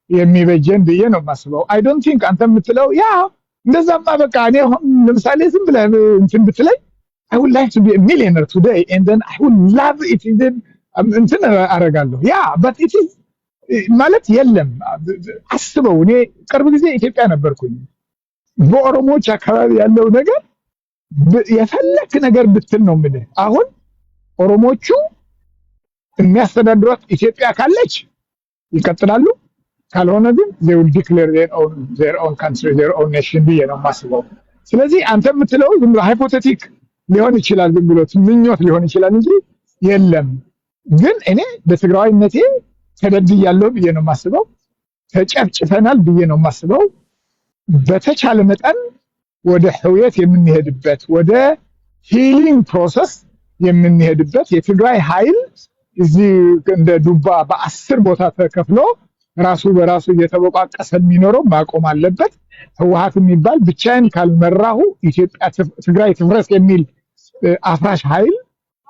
የሚበጀን ብዬ ነው የማስበው። አይ ዶንት ቲንክ አንተ የምትለው ያ እንደዛማ በቃ እኔ ለምሳሌ ዝም ብለህ እንትን ብትለኝ I would like to be a millionaire today and then I would love it and then እንትን አደርጋለሁ ያ but it is ማለት የለም። አስበው እኔ ቅርብ ጊዜ ኢትዮጵያ ነበርኩኝ። በኦሮሞዎች አካባቢ ያለው ነገር የፈለክ ነገር ብትል ነው የምልህ። አሁን ኦሮሞቹ የሚያስተዳድሯት ኢትዮጵያ ካለች ይቀጥላሉ፣ ካልሆነ ግን they will declare their own country, their own nation ብዬ ነው የማስበው። ስለዚህ አንተ የምትለው ዝም ብሎ ሃይፖቴቲክ ሊሆን ይችላል፣ ዝም ብሎ ምኞት ሊሆን ይችላል እንጂ የለም። ግን እኔ በትግራዋይነቴ ተበድያለሁ ብዬ ነው የማስበው። ተጨፍጭፈናል ብዬ ነው የማስበው። በተቻለ መጠን ወደ ህውየት የምንሄድበት ወደ ሂሊንግ ፕሮሰስ የምንሄድበት የትግራይ ኃይል እዚህ እንደ ዱባ በ10 ቦታ ተከፍሎ ራሱ በራሱ እየተበቃቀሰ የሚኖረው ማቆም አለበት። ህወሓት የሚባል ብቻዬን ካልመራሁ ኢትዮጵያ ትግራይ ትፍረስ የሚል አፍራሽ ኃይል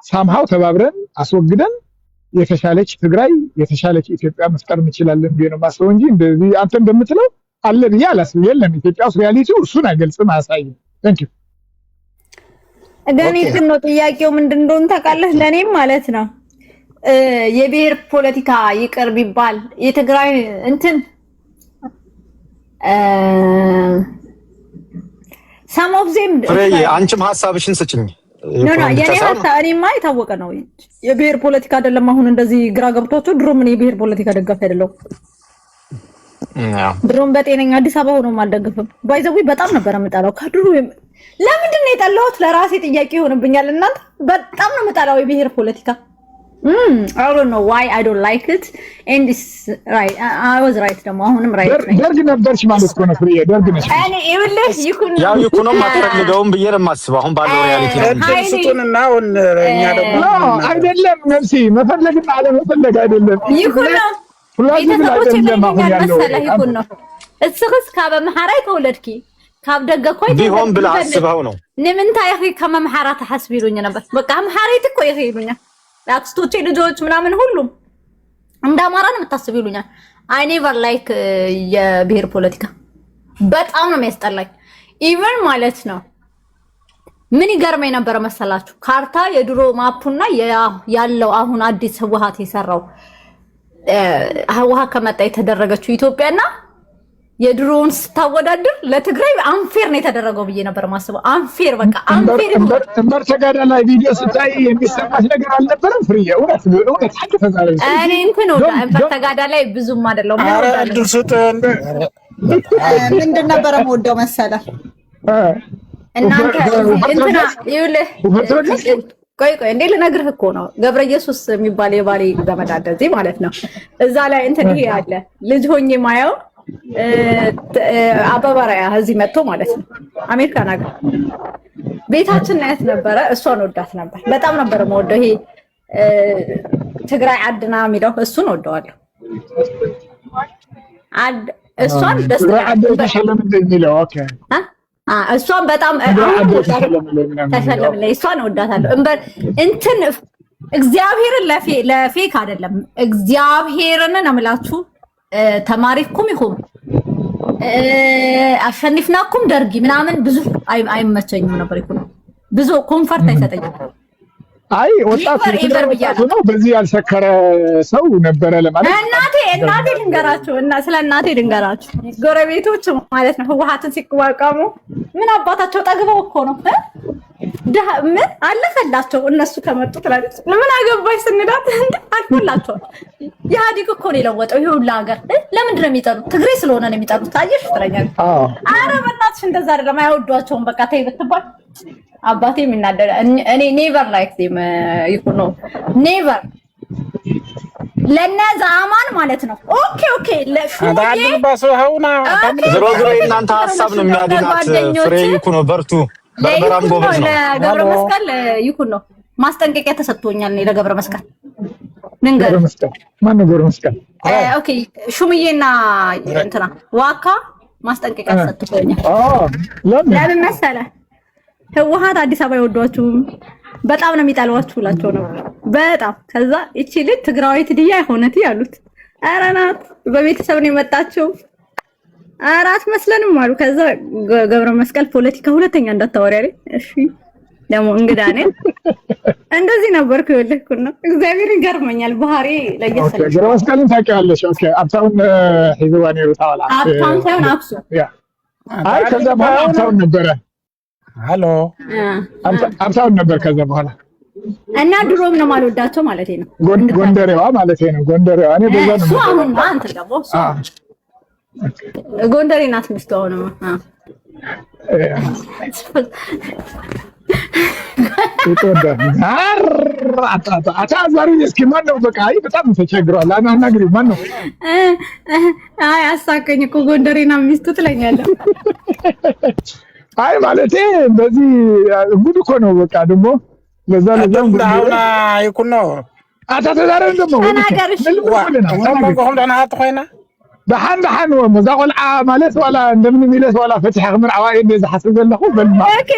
ሳምሃው ተባብረን አስወግደን የተሻለች ትግራይ የተሻለች ኢትዮጵያ መፍጠር እንችላለን ብዬ ነው የማስበው እንጂ እንደዚህ አንተ እንደምትለው አለ ብዬ አላስብም። የለም ኢትዮጵያ ውስጥ ሪያሊቲው እሱን አይገልጽም፣ አያሳይም። ታንክ ዩ እኔ ነው ጥያቄው ምንድን እንደሆነ ታውቃለህ? ለኔም ማለት ነው የብሔር ፖለቲካ ይቅር ቢባል የትግራይ እንትን some of them ፍሬዬ አንቺም ሐሳብሽን ስጭኝ። ኖ የኔ ሐሳብ እኔማ የታወቀ ነው። የብሔር ፖለቲካ አይደለም አሁን እንደዚህ ግራ ገብቷቸው። ድሮም እኔ የብሔር ፖለቲካ ደጋፊ አይደለሁም። ድሮም በጤነኛ አዲስ አበባ ሆኖ አልደግፍም። ባይዘዊ በጣም ነበር የምጠላው ከድሮ። ለምንድን ነው የጠላሁት? ለራሴ ጥያቄ ይሆንብኛል። እናንተ በጣም ነው የምጠላው የብሔር ፖለቲካ። I don't know why I don't like it and it's right. I was right ደግሞ አሁንም right ነኝ። ደርግ ነበርሽ ማለት እኮ ነው ፍሬ። ደርግ ነሽ እኔ ይኸውልህ ይኩን ያው ይኩንም አትፈልገውም ብዬ ነው የማስበው። አሁን ባለው ሪያሊቲ ነው ስጡንና አሁን እኛ ደግሞ አይደለም ነፍሲ መፈለግና አለመፈለግ አይደለም። ይኩን ነው ቤተሰቦች ይኩን ነው እስክስ ካብ መሐራይ ተወለድኪ ካብ ደገ ኮይ ቢሆን ብላ አስበው ነው ንምንታይ ይሄ ከመምሐራ ተሐስቢሉኝ ነበር። በቃ መሐራይት እኮ ይሄዱኛል አክስቶቼ ልጆች ምናምን ሁሉም እንደ አማራ ነው የምታስቡ ይሉኛል። አይ ኔቨር ላይክ የብሔር ፖለቲካ በጣም ነው የሚያስጠላኝ። ኢቨን ማለት ነው ምን ይገርመኝ ነበር መሰላችሁ? ካርታ የድሮ ማፑና ያለው አሁን አዲስ ህወሓት የሰራው ህወሓት ከመጣ የተደረገችው ኢትዮጵያና የድሮውን ስታወዳድር ለትግራይ አንፌር ነው የተደረገው ብዬ ነበር ማስበው። አንፌር በቃ አንፌር እንበር ተጋዳ ላይ ቪዲዮ ስታይ የሚሰማት ነገር አልነበረም ፍሬ? እውነት ተዛረኝ እኔ እንትን ነው እንበር ተጋዳ ላይ ብዙም አይደለም። ምንድን ነበር የምወደው መሰለህ? እናንተ እንትና ይኸውልህ ቆይ እንዴ ልነግርህ እኮ ነው። ገብረ ኢየሱስ የሚባል የባሌ ዘመድ አለ እዚህ ማለት ነው። እዛ ላይ እንትን ይሄ አለ ልጅ ሆኜ ማየው አበባራያ እዚህ መጥቶ ማለት ነው አሜሪካን ሀገር ቤታችን ናት ነበረ። እሷን ወዳት ነበር። በጣም ነበር የምወደው። ይሄ ትግራይ አድና የሚለው እሱን ወደዋለሁ። እሷን ደስ የሚለው ኦኬ እሷን በጣም ተሸለምልኝ። እሷን ወዳታለሁ። እንትን እግዚአብሔርን ለፌክ አይደለም። እግዚአብሔርን ነው የምላችሁ። ተማሪኩም ይሁን አሸንፍናኩም ደርጊ ምናምን ብዙ አይመቸኝም ነበር። ብዙ ኮምፈርት አይሰጠኝም። አይ ወጣት ነው በዚህ ያልሰከረ ሰው ነበረ ለማለት እናቴ ልንገራችሁ እና ስለ እናቴ ልንገራችሁ። ጎረቤቶች ማለት ነው ህወሓትን ሲቋቋሙ ምን አባታቸው ጠግበው እኮ ነው ምን አለፈላቸው እነሱ ከመጡ ትላለች። ምን አገባሽ ስንላት አልፎላቸው ኢህአዴግ እኮ ነው የለወጠው ይሄ ሁሉ ሀገር። ለምንድን ነው የሚጠሉት? ትግሬ ስለሆነ ነው የሚጠሉት። ታየሽ ትለኛለች። ኧረ በእናትሽ እንደዛ አይደለም። አይወዷቸውም። በቃ ተይ ብትባል አባቴ የሚናደደ እኔ ኔቨር ላይክ ዜም ይኩኖ ኔቨር ለነዛ አማን ማለት ነው። ኦኬ ለሹዬ ባሰውና ዝሮ እናንተ ሀሳብ ነው የሚያድናት። ፍሬ ይኩኖ በርቱ። በራም ጎበዝ ነው። ለገብረ መስቀል ይኩኖ ማስጠንቀቂያ ተሰጥቶኛል። እኔ ለገብረ መስቀል ንገር ማን ነው ገብረ መስቀል? ኦኬ ሹምዬና እንትና ዋካ ማስጠንቀቂያ ተሰጥቶኛል። ለምን መሰለህ? ህወሓት አዲስ አበባ ይወዷችሁም በጣም ነው የሚጣልዋችሁ ብላቸው ነው በጣም። ከዛ እቺ ልጅ ትግራዊት ድያ አይሆነቲ ያሉት። ኧረ ናት በቤተሰብ ነው የመጣችው። ኧረ አትመስለንም አሉ። ከዛ ገብረ መስቀል ፖለቲካ ሁለተኛ እንዳታወሪ አይደል? እሺ ደግሞ እንግዳ ነኝ እንደዚህ ነበርኩ። ይወልኩና እግዚአብሔር ይገርመኛል። ባህሪ ለየሰለ ገብረ መስቀልን ታውቂዋለሽ? ኦኬ አብታውን ሂዘዋን ይሩታዋላ አብታውን ሳይሆን አክሱ ያ አይ ከዛ በኋላ አብታውን ነበረ ሃሎ አብታውን ነበር ከዛ በኋላ እና ድሮም ነው ማልወዳቸው ማለት ነው። ጎንደሬዋ ማለት ነው። ጎንደሬዋ እኔ በዛ ነው እሱ አሁን አንተ ደግሞ ጎንደሬ ናት ሚስቱ አሁን አታዛሪ እስኪ ማን ነው? በቃ አይ በጣም ተቸግሯል። አናግሪ ማን ነው? አይ አሳቀኝ እኮ ጎንደሬና ሚስቱ ትለኛለህ። አይ ማለቴ በዚህ ጉድ እኮ ነው። በቃ ደግሞ ለዛም ጉድ አሁን ይኩን ነው አታተዛረን ደግሞ ወንቆም ደህና አትኾይና ደሓን መዛቆልዓ ማለት ዋላ እንደምን ሚለት ዋላ ፈትሐ ክምር ዓዋይ እንደዛ ሓስብ ዘለኹ በልማ ኦኬ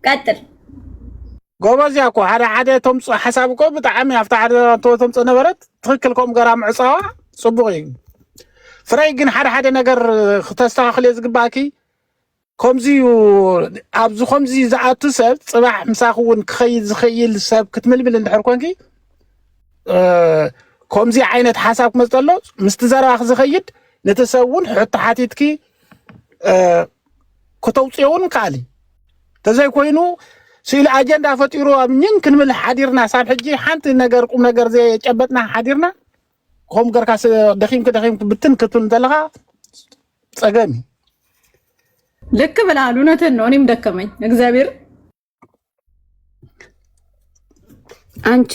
ቀጥል ጎበዝያ እኮ ሓደ ተምፅ ሓሳብ እኮ ብጣዕሚ ኣብታ ሓደ ተምፅ ነበረት ትክክልኩም ገራ ምዕፃዋ ፅቡቅ እዩ። ፍረይ ግን ሓደ ነገር ክተስተኻኽል ዝግባእኪ ከምዚ ኣብዚ ከምዚ ዝኣቱ ሰብ ፅባሕ ምሳኽ እውን ክኸይድ ዝኽእል ሰብ ክትምልምል እንድሕር ኮንኪ ከምዚ ዓይነት ሓሳብ ክመፅእ ኣሎ ምስቲ ዘረባኽ ዝኸይድ ነቲ ሰብ እውን ሕቶ ሓቲትኪ ከተውፅዮ እውን ከኣሊ ተዘይኮይኑ ስኢሊ ኣጀንዳ ፈጢሩ ኣብ ኝን ክንብል ሓዲርና ሳብ ሕጂ ሓንቲ ነገር ቁም ነገር ዘጨበጥና ሓዲርና ከም ገርካ ደኺምክ ብትን ክትብል እንተለኻ ፀገም ልክ ብለሃል። እውነትህን ነው። እኔም ደከመኝ እግዚአብሔር። አንቺ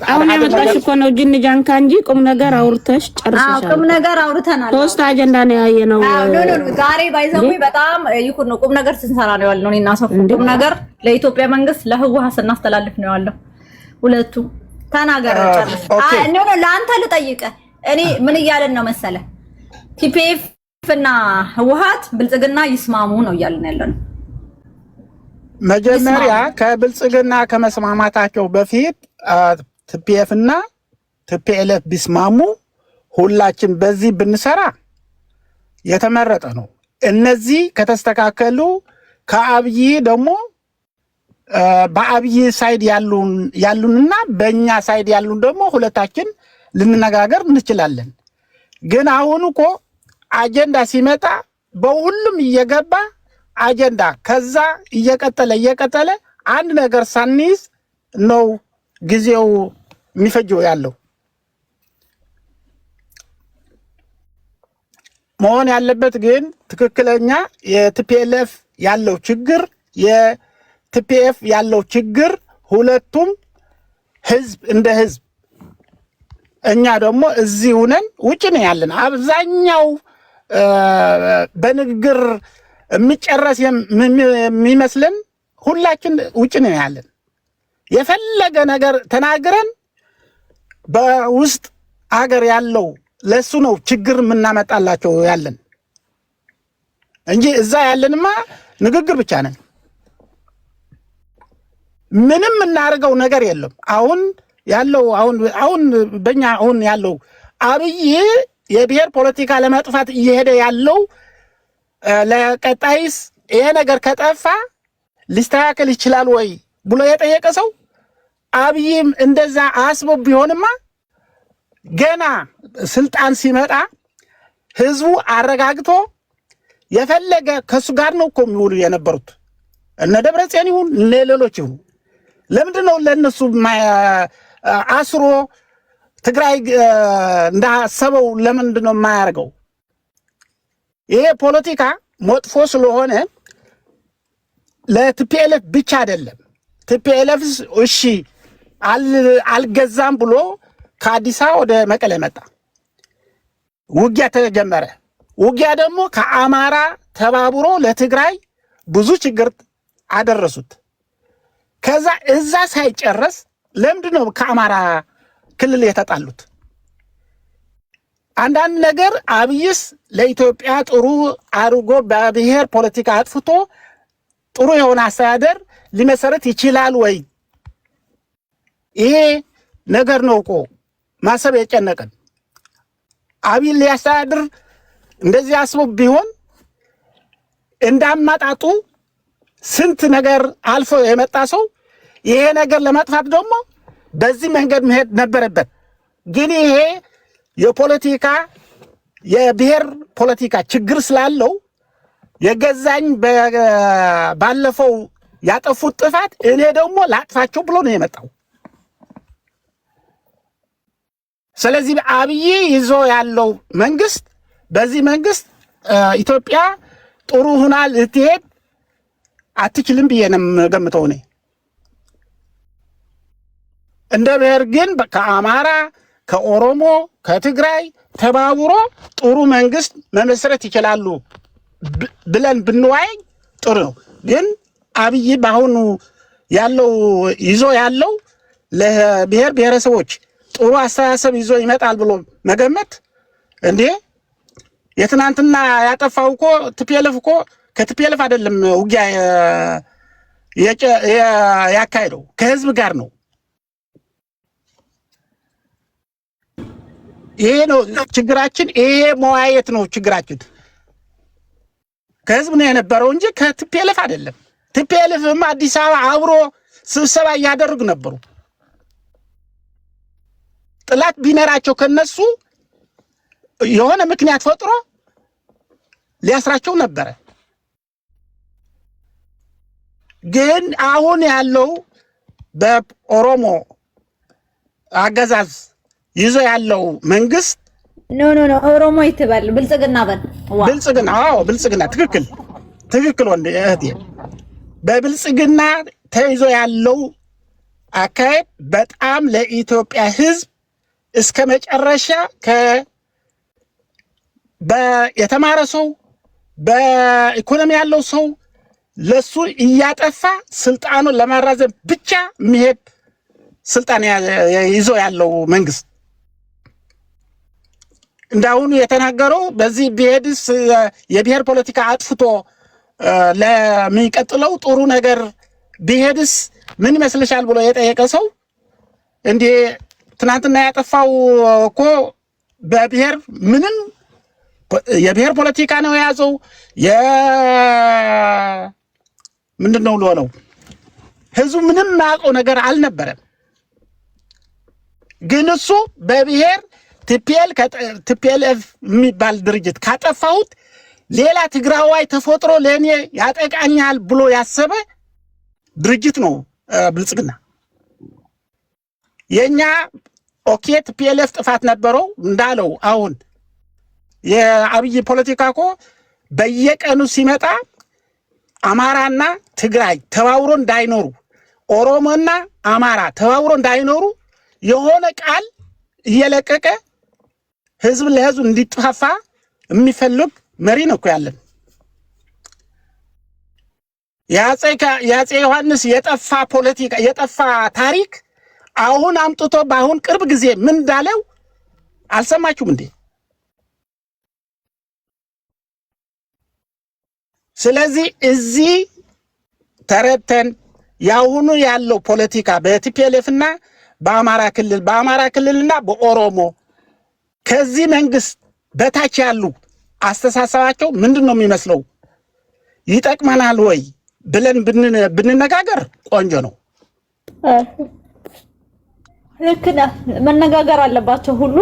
አሁን ያመጣሽ እኮ ነው ጅን ጃንካ እንጂ ቁም ነገር አውርተሽ ጨርሰሻል። ቁም ነገር አውርተናል። ሶስት አጀንዳ ነው ያየነው። ዛሬ ባይዘው በጣም ይኩን ነው ቁም ነገር ስንሰራ ነው ያለው። እኔና ሰው ቁም ነገር ለኢትዮጵያ መንግስት ለህወሓት ስናስተላልፍ ነው ያለው። ሁለቱ ተናገር ጨርስ። ነው ለአንተ ልጠይቅህ። እኔ ምን እያለን ነው መሰለ ቲፒኤፍ እና ህወሓት ብልጽግና ይስማሙ ነው እያልን ያለነው። መጀመሪያ ከብልጽግና ከመስማማታቸው በፊት ቲፒኤፍ እና ቲፒኤልኤፍ ቢስማሙ ሁላችን በዚህ ብንሰራ የተመረጠ ነው። እነዚህ ከተስተካከሉ ከአብይ ደግሞ በአብይ ሳይድ ያሉንና በእኛ ሳይድ ያሉን ደግሞ ሁለታችን ልንነጋገር እንችላለን። ግን አሁን እኮ አጀንዳ ሲመጣ በሁሉም እየገባ አጀንዳ ከዛ እየቀጠለ አንድ ነገር ሳንይዝ ነው ጊዜው የሚፈጀው ያለው። መሆን ያለበት ግን ትክክለኛ የቲፒኤልኤፍ ያለው ችግር የቲፒኤፍ ያለው ችግር ሁለቱም ህዝብ እንደ ህዝብ እኛ ደግሞ እዚህ ሆነን ውጭ ነው ያለን። አብዛኛው በንግግር የሚጨረስ የሚመስልን ሁላችን ውጭ ነው ያለን። የፈለገ ነገር ተናግረን በውስጥ ሀገር ያለው ለሱ ነው ችግር የምናመጣላቸው ያለን እንጂ እዛ ያለንማ ንግግር ብቻ ነን። ምንም እናርገው ነገር የለም። አሁን ያለው አሁን በእኛ አሁን ያለው አብይ የብሔር ፖለቲካ ለማጥፋት እየሄደ ያለው ለቀጣይስ ይሄ ነገር ከጠፋ ሊስተካከል ይችላል ወይ ብሎ የጠየቀ ሰው አብይም እንደዛ አስቦ ቢሆንማ ገና ስልጣን ሲመጣ ህዝቡ አረጋግቶ የፈለገ ከሱ ጋር ነው እኮ የሚውሉ የነበሩት እነ ደብረጽዮን ይሁን ሌሎች ይሁን። ለምንድነው ለነሱ አስሮ ትግራይ እንዳሰበው ለምንድነው የማያርገው? ይሄ ፖለቲካ መጥፎ ስለሆነ ለቲፒኤልኤፍ ብቻ አይደለም። ቲፒኤልኤፍስ እሺ አልገዛም ብሎ ከአዲስ አበባ ወደ መቀሌ መጣ። ውጊያ ተጀመረ። ውጊያ ደግሞ ከአማራ ተባብሮ ለትግራይ ብዙ ችግር አደረሱት። ከዛ እዛ ሳይጨረስ ለምንድነው ከአማራ ክልል የተጣሉት? አንዳንድ ነገር አብይስ ለኢትዮጵያ ጥሩ አድርጎ በብሔር ፖለቲካ አጥፍቶ ጥሩ የሆነ አስተዳደር ሊመሰረት ይችላል ወይ? ይሄ ነገር ነው እኮ ማሰብ የጨነቀን። አብይ ሊያስተዳድር እንደዚህ አስቦ ቢሆን እንዳማጣጡ ስንት ነገር አልፎ የመጣ ሰው ይሄ ነገር ለማጥፋት ደግሞ በዚህ መንገድ መሄድ ነበረበት። ግን ይሄ የፖለቲካ የብሔር ፖለቲካ ችግር ስላለው የገዛኝ ባለፈው ያጠፉት ጥፋት እኔ ደግሞ ላጥፋቸው ብሎ ነው የመጣው። ስለዚህ አብይ ይዞ ያለው መንግስት በዚህ መንግስት ኢትዮጵያ ጥሩ ሆና ልትሄድ አትችልም ብዬ ነው የምገምተው እኔ። እንደ ብሔር ግን ከአማራ ከኦሮሞ ከትግራይ ተባብሮ ጥሩ መንግስት መመስረት ይችላሉ ብለን ብንዋይ ጥሩ ነው። ግን አብይ በአሁኑ ያለው ይዞ ያለው ለብሔር ብሔረሰቦች ጥሩ አስተሳሰብ ይዞ ይመጣል ብሎ መገመት እንዴ? የትናንትና ያጠፋው እኮ ቲፒኤልኤፍ እኮ ከቲፒኤልኤፍ አይደለም ውጊያ ያካሄደው ከህዝብ ጋር ነው። ይሄ ነው ችግራችን። ይሄ መዋየት ነው ችግራችን። ከህዝብ ነው የነበረው እንጂ ከቲፒኤልኤፍ አይደለም። ቲፒኤልኤፍም አዲስ አበባ አብሮ ስብሰባ እያደረጉ ነበሩ። ጥላት ቢነራቸው ከነሱ የሆነ ምክንያት ፈጥሮ ሊያስራቸው ነበረ። ግን አሁን ያለው በኦሮሞ አገዛዝ ይዞ ያለው መንግስት ኖ ኦሮሞ ይትበል ብልጽግና በል ብልጽግና። አዎ ብልጽግና ትክክል ወንድ እህቴ። በብልጽግና ተይዞ ያለው አካሄድ በጣም ለኢትዮጵያ ህዝብ እስከ መጨረሻ የተማረ ሰው በኢኮኖሚ ያለው ሰው ለሱ እያጠፋ ስልጣኑን ለማራዘም ብቻ የሚሄድ ስልጣን ይዞ ያለው መንግስት እንዳሁኑ የተናገረው በዚህ ቢሄድስ የብሔር ፖለቲካ አጥፍቶ ለሚቀጥለው ጥሩ ነገር ቢሄድስ ምን ይመስልሻል ብሎ የጠየቀ ሰው እንዴ ትናንትና ያጠፋው እኮ በብሔር ምንም የብሔር ፖለቲካ ነው የያዘው። ምንድነው ነው ህዝቡ ምንም ማያውቀው ነገር አልነበረም። ግን እሱ በብሔር ቲፒኤልኤፍ የሚባል ድርጅት ካጠፋሁት ሌላ ትግራዋይ ተፈጥሮ ለእኔ ያጠቃኛል ብሎ ያሰበ ድርጅት ነው ብልጽግና። የኛ ኦኬ ቲፒኤልኤፍ ጥፋት ነበረው እንዳለው አሁን የአብይ ፖለቲካ እኮ በየቀኑ ሲመጣ አማራና ትግራይ ተባብሮ እንዳይኖሩ፣ ኦሮሞና አማራ ተባብሮ እንዳይኖሩ የሆነ ቃል እየለቀቀ ህዝብ ለህዝብ እንዲጠፋፋ የሚፈልግ መሪ ነው እኮ ያለን። የአፄ ዮሐንስ የጠፋ ፖለቲካ የጠፋ ታሪክ አሁን አምጥቶ በአሁን ቅርብ ጊዜ ምን እንዳለው አልሰማችሁም እንዴ? ስለዚህ እዚህ ተረተን ያሁኑ ያለው ፖለቲካ በቲፒኤልኤፍ እና በአማራ ክልልና በኦሮሞ ከዚህ መንግስት በታች ያሉ አስተሳሰባቸው ምንድን ነው የሚመስለው? ይጠቅመናል ወይ ብለን ብንነጋገር ቆንጆ ነው። ልክ ነህ። መነጋገር አለባቸው ሁሉ።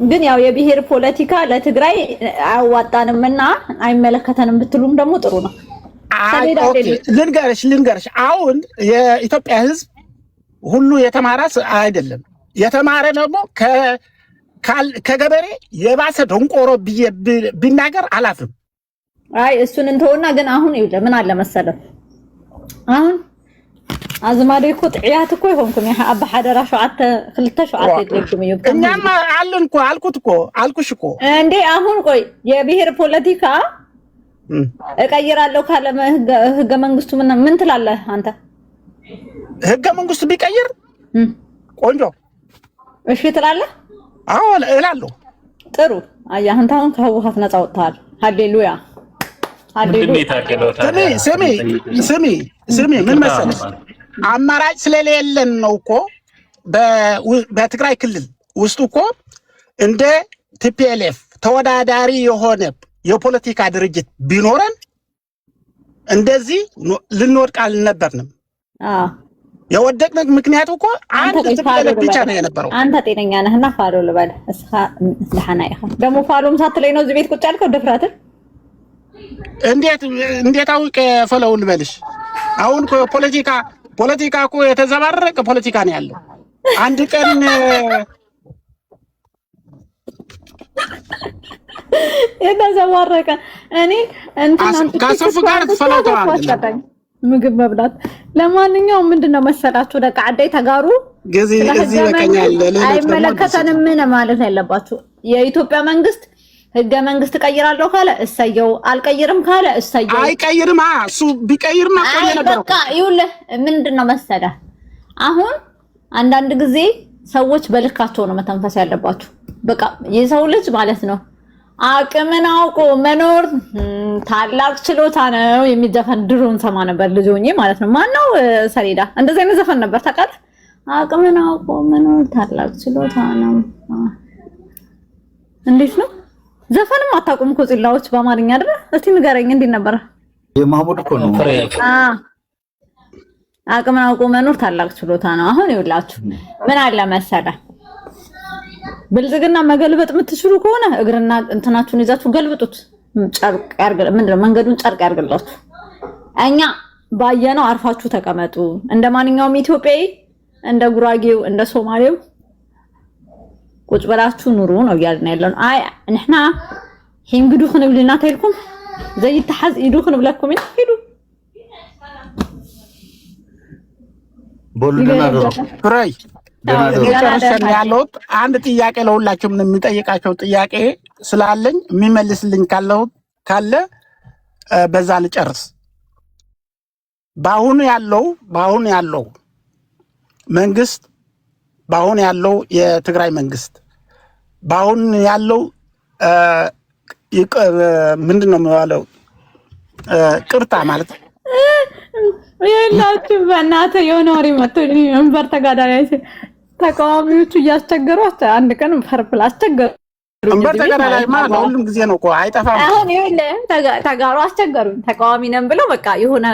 ግን ያው የብሔር ፖለቲካ ለትግራይ አያዋጣንምና አይመለከተንም ብትሉም ደግሞ ጥሩ ነው። ልንገርሽ አሁን የኢትዮጵያ ህዝብ ሁሉ የተማረ አይደለም። የተማረ ደግሞ ከገበሬ የባሰ ደንቆሮ ብዬ ቢናገር አላፍርም። አይ እሱን እንተውና ግን አሁን ይኸውልህ ምን አለ መሰለህ፣ አሁን አዝማዴ እኮ ጥዕያት እኮ ይሆንኩም አባ ሓደራ 2 ይጥልኩም እዩ እኛማ አለን እኮ አልኩሽ እኮ እንዴ። አሁን ቆይ የብሔር ፖለቲካ እቀይራለሁ ካለ ህገ መንግስቱ ምን ትላለህ አንተ? ህገ መንግስቱ ቢቀይር ቆንጆ እሺ ትላለህ? አዎ እላለሁ። ጥሩ አያህ አንተ አሁን ከህወሓት ነፃ ወጥተሃል። ሃሌሉያ ስሚ ምን መሰለሽ አማራጭ ስለሌለን ነው እኮ በትግራይ ክልል ውስጥ እኮ እንደ ቲፒኤልኤፍ ተወዳዳሪ የሆነ የፖለቲካ ድርጅት ቢኖረን እንደዚህ ልንወድቅ አልነበርንም። የወደቅነው ምክንያት እኮ አንድ ቲፒኤልኤፍ ብቻ ነው የነበረው። አንተ ጤነኛ ነህና ፋሎ ልበል እስኻ ለሐና ይኸ ደሞ ፋሎም ሳትለኝ ነው እዚህ ቤት ቁጭ ያልከው ድፍረትን እንዴት አውቄ ፈለው ልበልሽ? አሁን ፖለቲካ እኮ የተዘባረቀ ፖለቲካ ነው ያለው። አንድ ቀን የተዘባረቀ እኔ እንትን ከሰፉ ጋር ተፈላውተዋል ምግብ መብላት። ለማንኛውም ምንድነው መሰላችሁ ደቃ አዳይ ተጋሩ እዚህ በቀኛል አይመለከተንም ምን ማለት ያለባችሁ የኢትዮጵያ መንግስት ህገ መንግስት ቀይራለሁ ካለ እሰየው፣ አልቀይርም ካለ እሰየው። አይቀይርም እሱ ቢቀይርማ ቆየ ነበር። በቃ ይኸውልህ ምንድነው መሰለህ አሁን አንዳንድ ጊዜ ሰዎች በልካቸው ነው መተንፈስ ያለባችሁ። በቃ የሰው ልጅ ማለት ነው አቅምን አውቆ መኖር ታላቅ ችሎታ ነው የሚዘፈን ድሮን ሰማ ነበር ልጅ ሆኜ ማለት ነው። ማነው ሰሌዳ እንደዚህ አይነት ዘፈን ነበር ታውቃለህ? አቅምን አውቆ መኖር ታላቅ ችሎታ ነው። እንዴት ነው ዘፈንም አታውቁም እኮ ጽላዎች በአማርኛ አይደል? እስቲ ንገረኝ እንዴት ነበር? የማህሙድ እኮ ነው። አቅምን አውቆ መኖር ታላቅ ችሎታ ነው። አሁን ይኸውላችሁ ምን አለ መሰለህ ብልጽግና መገልበጥ የምትችሉ ከሆነ እግርና እንትናችሁን ይዛችሁ ገልብጡት። ጨርቅ ያርገል ምንድነው መንገዱን ጨርቅ ያርገላችሁ። እኛ ባየነው አርፋችሁ ተቀመጡ። እንደ ማንኛውም ኢትዮጵያዊ እንደ ጉራጌው እንደ ሶማሌው ቁጭ ብላችሁ ኑሩ ነው ያልን ያለው። አይ እንحنا ሂንግዱ ክንብልና ታይልኩም ዘይተሐዝ ኢዱ ክንብለኩም ሂዱ ቦልደና ነው ፍራይ ደረሰን ያለው አንድ ጥያቄ ለሁላችሁም የሚጠይቃቸው ጥያቄ ስላለኝ የሚመልስልኝ ካለ በዛ ልጨርስ። ባሁን ያለው መንግስት ባሁን ያለው የትግራይ መንግስት ባሁን ያለው ምንድነው የሚባለው ቅርታ ማለት ይላችሁ በእናትህ የሆነ ወሬ መጥቶኝ መንበር ተጋዳላይ ተቃዋሚዎቹ እያስቸገሯቸው አንድ ቀን ፐርፕል አስቸገሩ። መንበር ተጋዳላይ ማለት ሁሉም ጊዜ ነው እኮ አይጠፋም። አሁን ይኸውልህ ተጋሩ አስቸገሩኝ ተቃዋሚ ነን ብለው በቃ የሆነ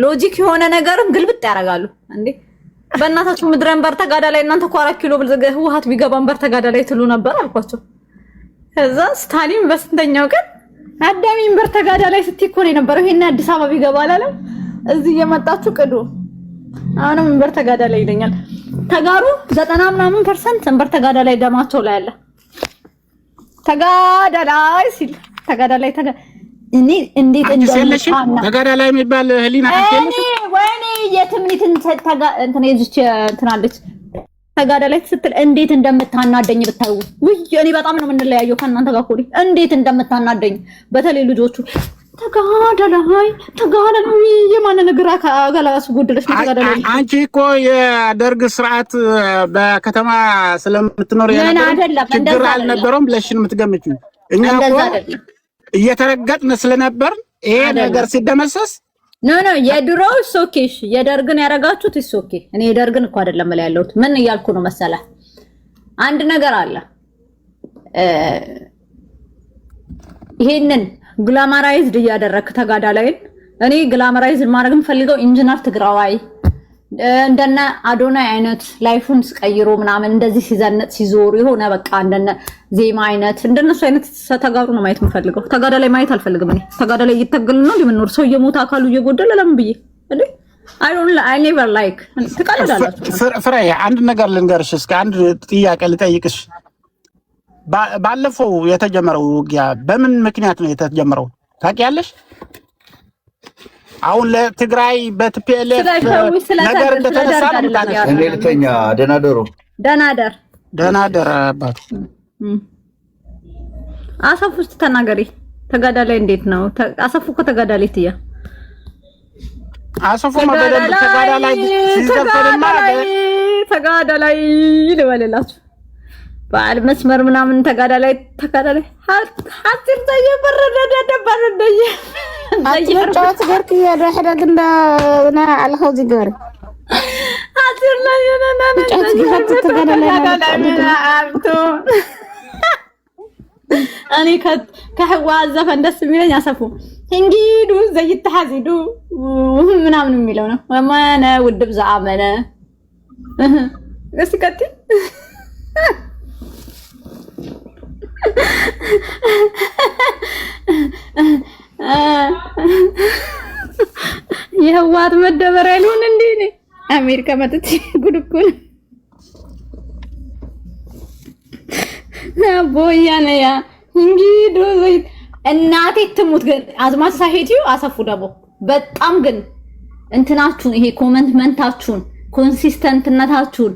ሎጂክ የሆነ ነገርም ግልብጥ ያደርጋሉ እንዴ። በእናታችሁ ምድረ መንበር ተጋዳላይ እናንተ እኮ 4 ኪሎ ብልጽግ ህወሓት ቢገባ መንበር ተጋዳላይ ትሉ ነበር አልኳቸው። ከዛ ስታሊን በስንተኛው ቀን አዳሚ መንበር ተጋዳላይ ስትይ እኮ ነው የነበረው ይሄን አዲስ አበባ ቢገባ አላለም። እዚህ እየመጣችሁ ቅዱ አሁንም መንበር ተጋዳላይ ይለኛል። ተጋሩ 90% መንበር ተጋዳላይ ደማቸው ላይ አለ። ተጋዳላይ ሲል ተጋዳላይ እኔ እንዴት እንደሆነ ተጋዳላይ የሚባል ህሊና አትከለሽ ወይኔ የትምኒትን እንትን ይዝች እንትናለች ተጋዳላይ ስትል እንዴት እንደምታናደኝ ብታዩ። ውይ እኔ በጣም ነው የምንለያየው ከእናንተ ጋር ኮሪ እንዴት እንደምታናደኝ በተለይ ልጆቹ ተጋዳላይ የማን ነገር አጋላሱ ጉድለሽ ነው ተጋዳላይ። አንቺ እኮ የደርግ ስርዓት በከተማ ስለምትኖር ችግር አልነበረም ብለሽ ነው የምትገምጪው። እኛ እኮ እየተረገጥን ስለነበር ይሄ ነገር ሲደመሰስ ኖ የድሮው ሶኬሽ የደርግን ያረጋችሁት ሶኬ። እኔ የደርግን እኮ አይደለም ማለት ያለሁት ምን እያልኩ ነው መሰለ አንድ ነገር አለ ይሄንን ግላማራይዝድ እያደረክ ተጋዳላይን እኔ ግላማራይዝድ ማድረግ ፈልገው ኢንጂነር ትግራዋይ እንደነ አዶናይ አይነት ላይፉን ስቀይሮ ምናምን እንደዚህ ሲዘነጥ ሲዞር የሆነ በቃ እንደነ ዜማ አይነት እንደነሱ አይነት ተጋሩ ነው ማየት የምፈልገው። ተጋዳላይ ማየት አልፈልግም። እኔ ተጋዳላይ እየተገል ነው ለምንኖር ሰው የሞት አካሉ እየጎደለ ለምን ብዬ እንዴ I never like ተቃለዳላችሁ። ፍሬ አንድ ነገር ልንገርሽ፣ እስከ አንድ ጥያቄ ልጠይቅሽ። ባለፈው የተጀመረው ውጊያ በምን ምክንያት ነው የተጀመረው ታውቂያለሽ? አሁን ለትግራይ በቲፒኤልኤፍ ነገር እንደተነሳ ነው ታውቂያለሽ? እንዴልተኛ ደናደር አባቱ አሰፉ ውስጥ ተናገሪ። ተጋዳላይ እንዴት ነው አሰፉ እኮ ተጋዳላይ ትያ አሰፉ መገደል ተጋዳላይ ልበልላችሁ በዓል መስመር ምናምን ተጋዳላይ ሐጢር ተየበረደ ደበረደየ አጥጫት ገርክ ያረህዳ ግንዳ ና አልኸው ዝገር ሐጢር ላይ የነና ተጋዳላይ እኔ ከህዋ ዘፈን ደስ የሚለኝ አሰፉ እንግዱ ዘይተሐዚዱ ምናምን የሚለው ነው። ማነ ውድብ ዘአመነ እስኪ ቀጥይ የህዋት መደበሪያ ሊሆን እንዴ ነው አሜሪካ መጥቼ ጉድ እኮ ነው ቦያነ ያ እንግዱ ዘይት እናቴ ትሙት ግን አዝማች ሳይሄጂው አሰፉ ደግሞ በጣም ግን እንትናችሁን ይሄ ኮመንትመንታችሁን ኮንሲስተንትነታችሁን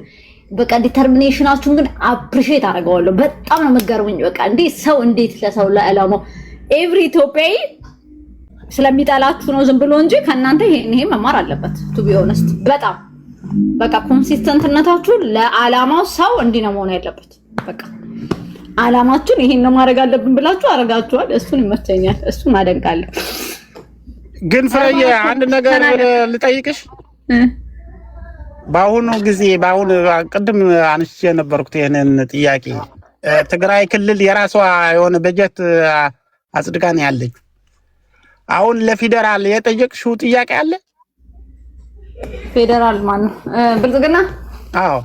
በቃ ዲተርሚኔሽናችሁን ግን አፕሪሺየት አደርገዋለሁ። በጣም ነው መገርሙኝ። በቃ እንዴ ሰው እንዴት ለሰው ለዓላማው ኤቭሪ ኢትዮጵያዊ ስለሚጠላችሁ ነው ዝም ብሎ እንጂ ከእናንተ ይሄ መማር አለበት። ቱ ቢ ኦነስት በጣም በቃ ኮንሲስተንትነታችሁ ለዓላማው ሰው እንዲህ ነው መሆን ያለበት። በቃ ዓላማችሁን ይሄን ነው ማድረግ አለብን ብላችሁ አረጋችኋል። እሱን ይመቸኛል፣ እሱን አደንቃለሁ። ግን ፍሬዬ አንድ ነገር ልጠይቅሽ። በአሁኑ ጊዜ ቅድም አንስቼ የነበርኩት ይሄንን ጥያቄ ትግራይ ክልል የራሷ የሆነ በጀት አጽድቃ ነው ያለች። አሁን ለፌደራል የጠየቅሽው ጥያቄ አለ? ፌደራል ማነው? ብልጽግና? አዎ።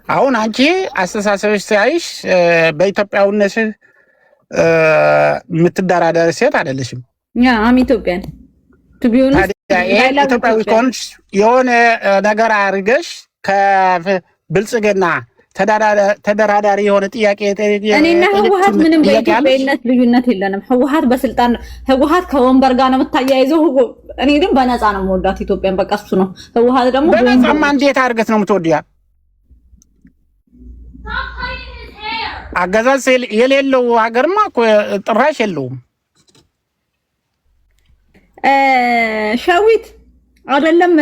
አሁን አንቺ አስተሳሰብሽ ሳይሽ በኢትዮጵያውነትሽ የምትደራደር ሴት አይደለሽም። ያ አም ኢትዮጵያን ትቢዩን ኢትዮጵያዊ ከሆንሽ የሆነ ነገር አድርገሽ ከብልጽግና ተደራዳሪ የሆነ ጥያቄ እኔና ህወሓት ምንም በኢትዮጵያዊነት ልዩነት የለንም። ህወሓት ከወንበር ጋር ነው የምታያይዘው። እኔ ግን በነፃ ነው የምወዳት ኢትዮጵያን። በቃ እሱ ነው። ህወሓት ደግሞ በነፃማ እንዴት አድርገት ነው የምትወዲያት? አገዛዝ የሌለው ሀገርማ እኮ ጥራሽ የለውም። ሸዊት አይደለም